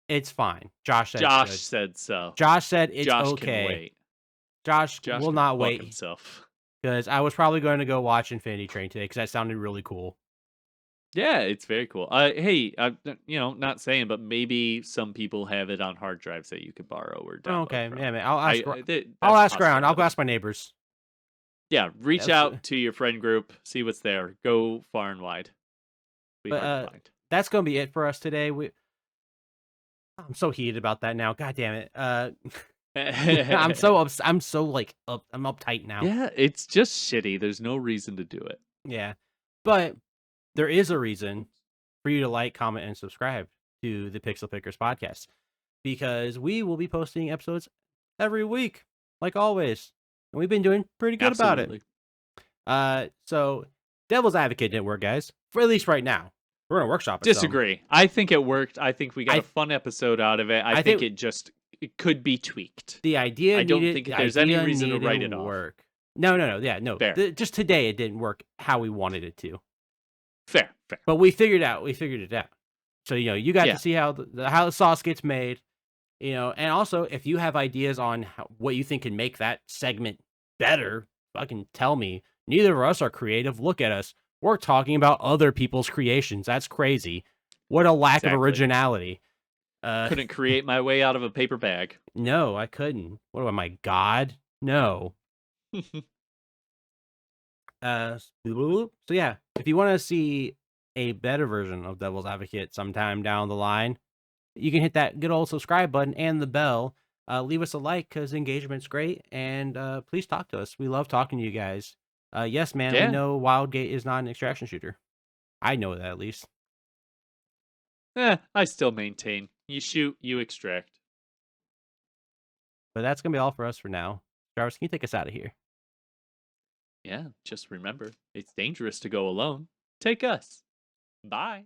It's fine. Josh said it's Josh good. said so. Josh said it's Josh can okay. wait. Josh Josh will can not fuck wait himself. because I was probably going to go watch Infinity Train today because that sounded really cool. Yeah, it's very cool. Hey, not saying, but maybe some people have it on hard drives that you could borrow or Oh, download okay, from. yeah, man. I'll ask. I'll That's ask around. I'll go possibility. ask my neighbors. Yeah, reach That's, out to your friend group, see what's there. Go far and wide. Be but hard to find. that's gonna be it for us today. I'm so heated about that now. God damn it. I'm so like I'm uptight now. Yeah, it's just shitty. There's no reason to do it. Yeah, but there is a reason for you to like, comment, and subscribe to the Pixel Pickers podcast because we will be posting episodes every week, like always, and we've been doing pretty good Absolutely. about it. So Devil's Advocate didn't work, guys. For at least right now, we're gonna workshop it. Disagree. I think it worked. I think we got a fun episode out of it. I think it could be tweaked. The idea I don't think there's any reason to write it off. work. No. Yeah, no. Fair. Just today it didn't work how we wanted it to. Fair. But we figured it out. So you got to see how the sauce gets made. And also if you have ideas on what you think can make that segment better, fucking tell me. Neither of us are creative. Look at us. We're talking about other people's creations. That's crazy. What a lack of originality. Couldn't create my way out of a paper bag. No, I couldn't. What am I, God? No. So yeah, if you want to see a better version of Devil's Advocate sometime down the line, you can hit that good old subscribe button and the bell. Leave us a like because engagement's great, and please talk to us. We love talking to you guys. Yes, man, we know Wildgate is not an extraction shooter. I know that at least. I still maintain. You shoot, you extract. But that's going to be all for us for now. Jarvis, can you take us out of here? Yeah, just remember, it's dangerous to go alone. Take us. Bye.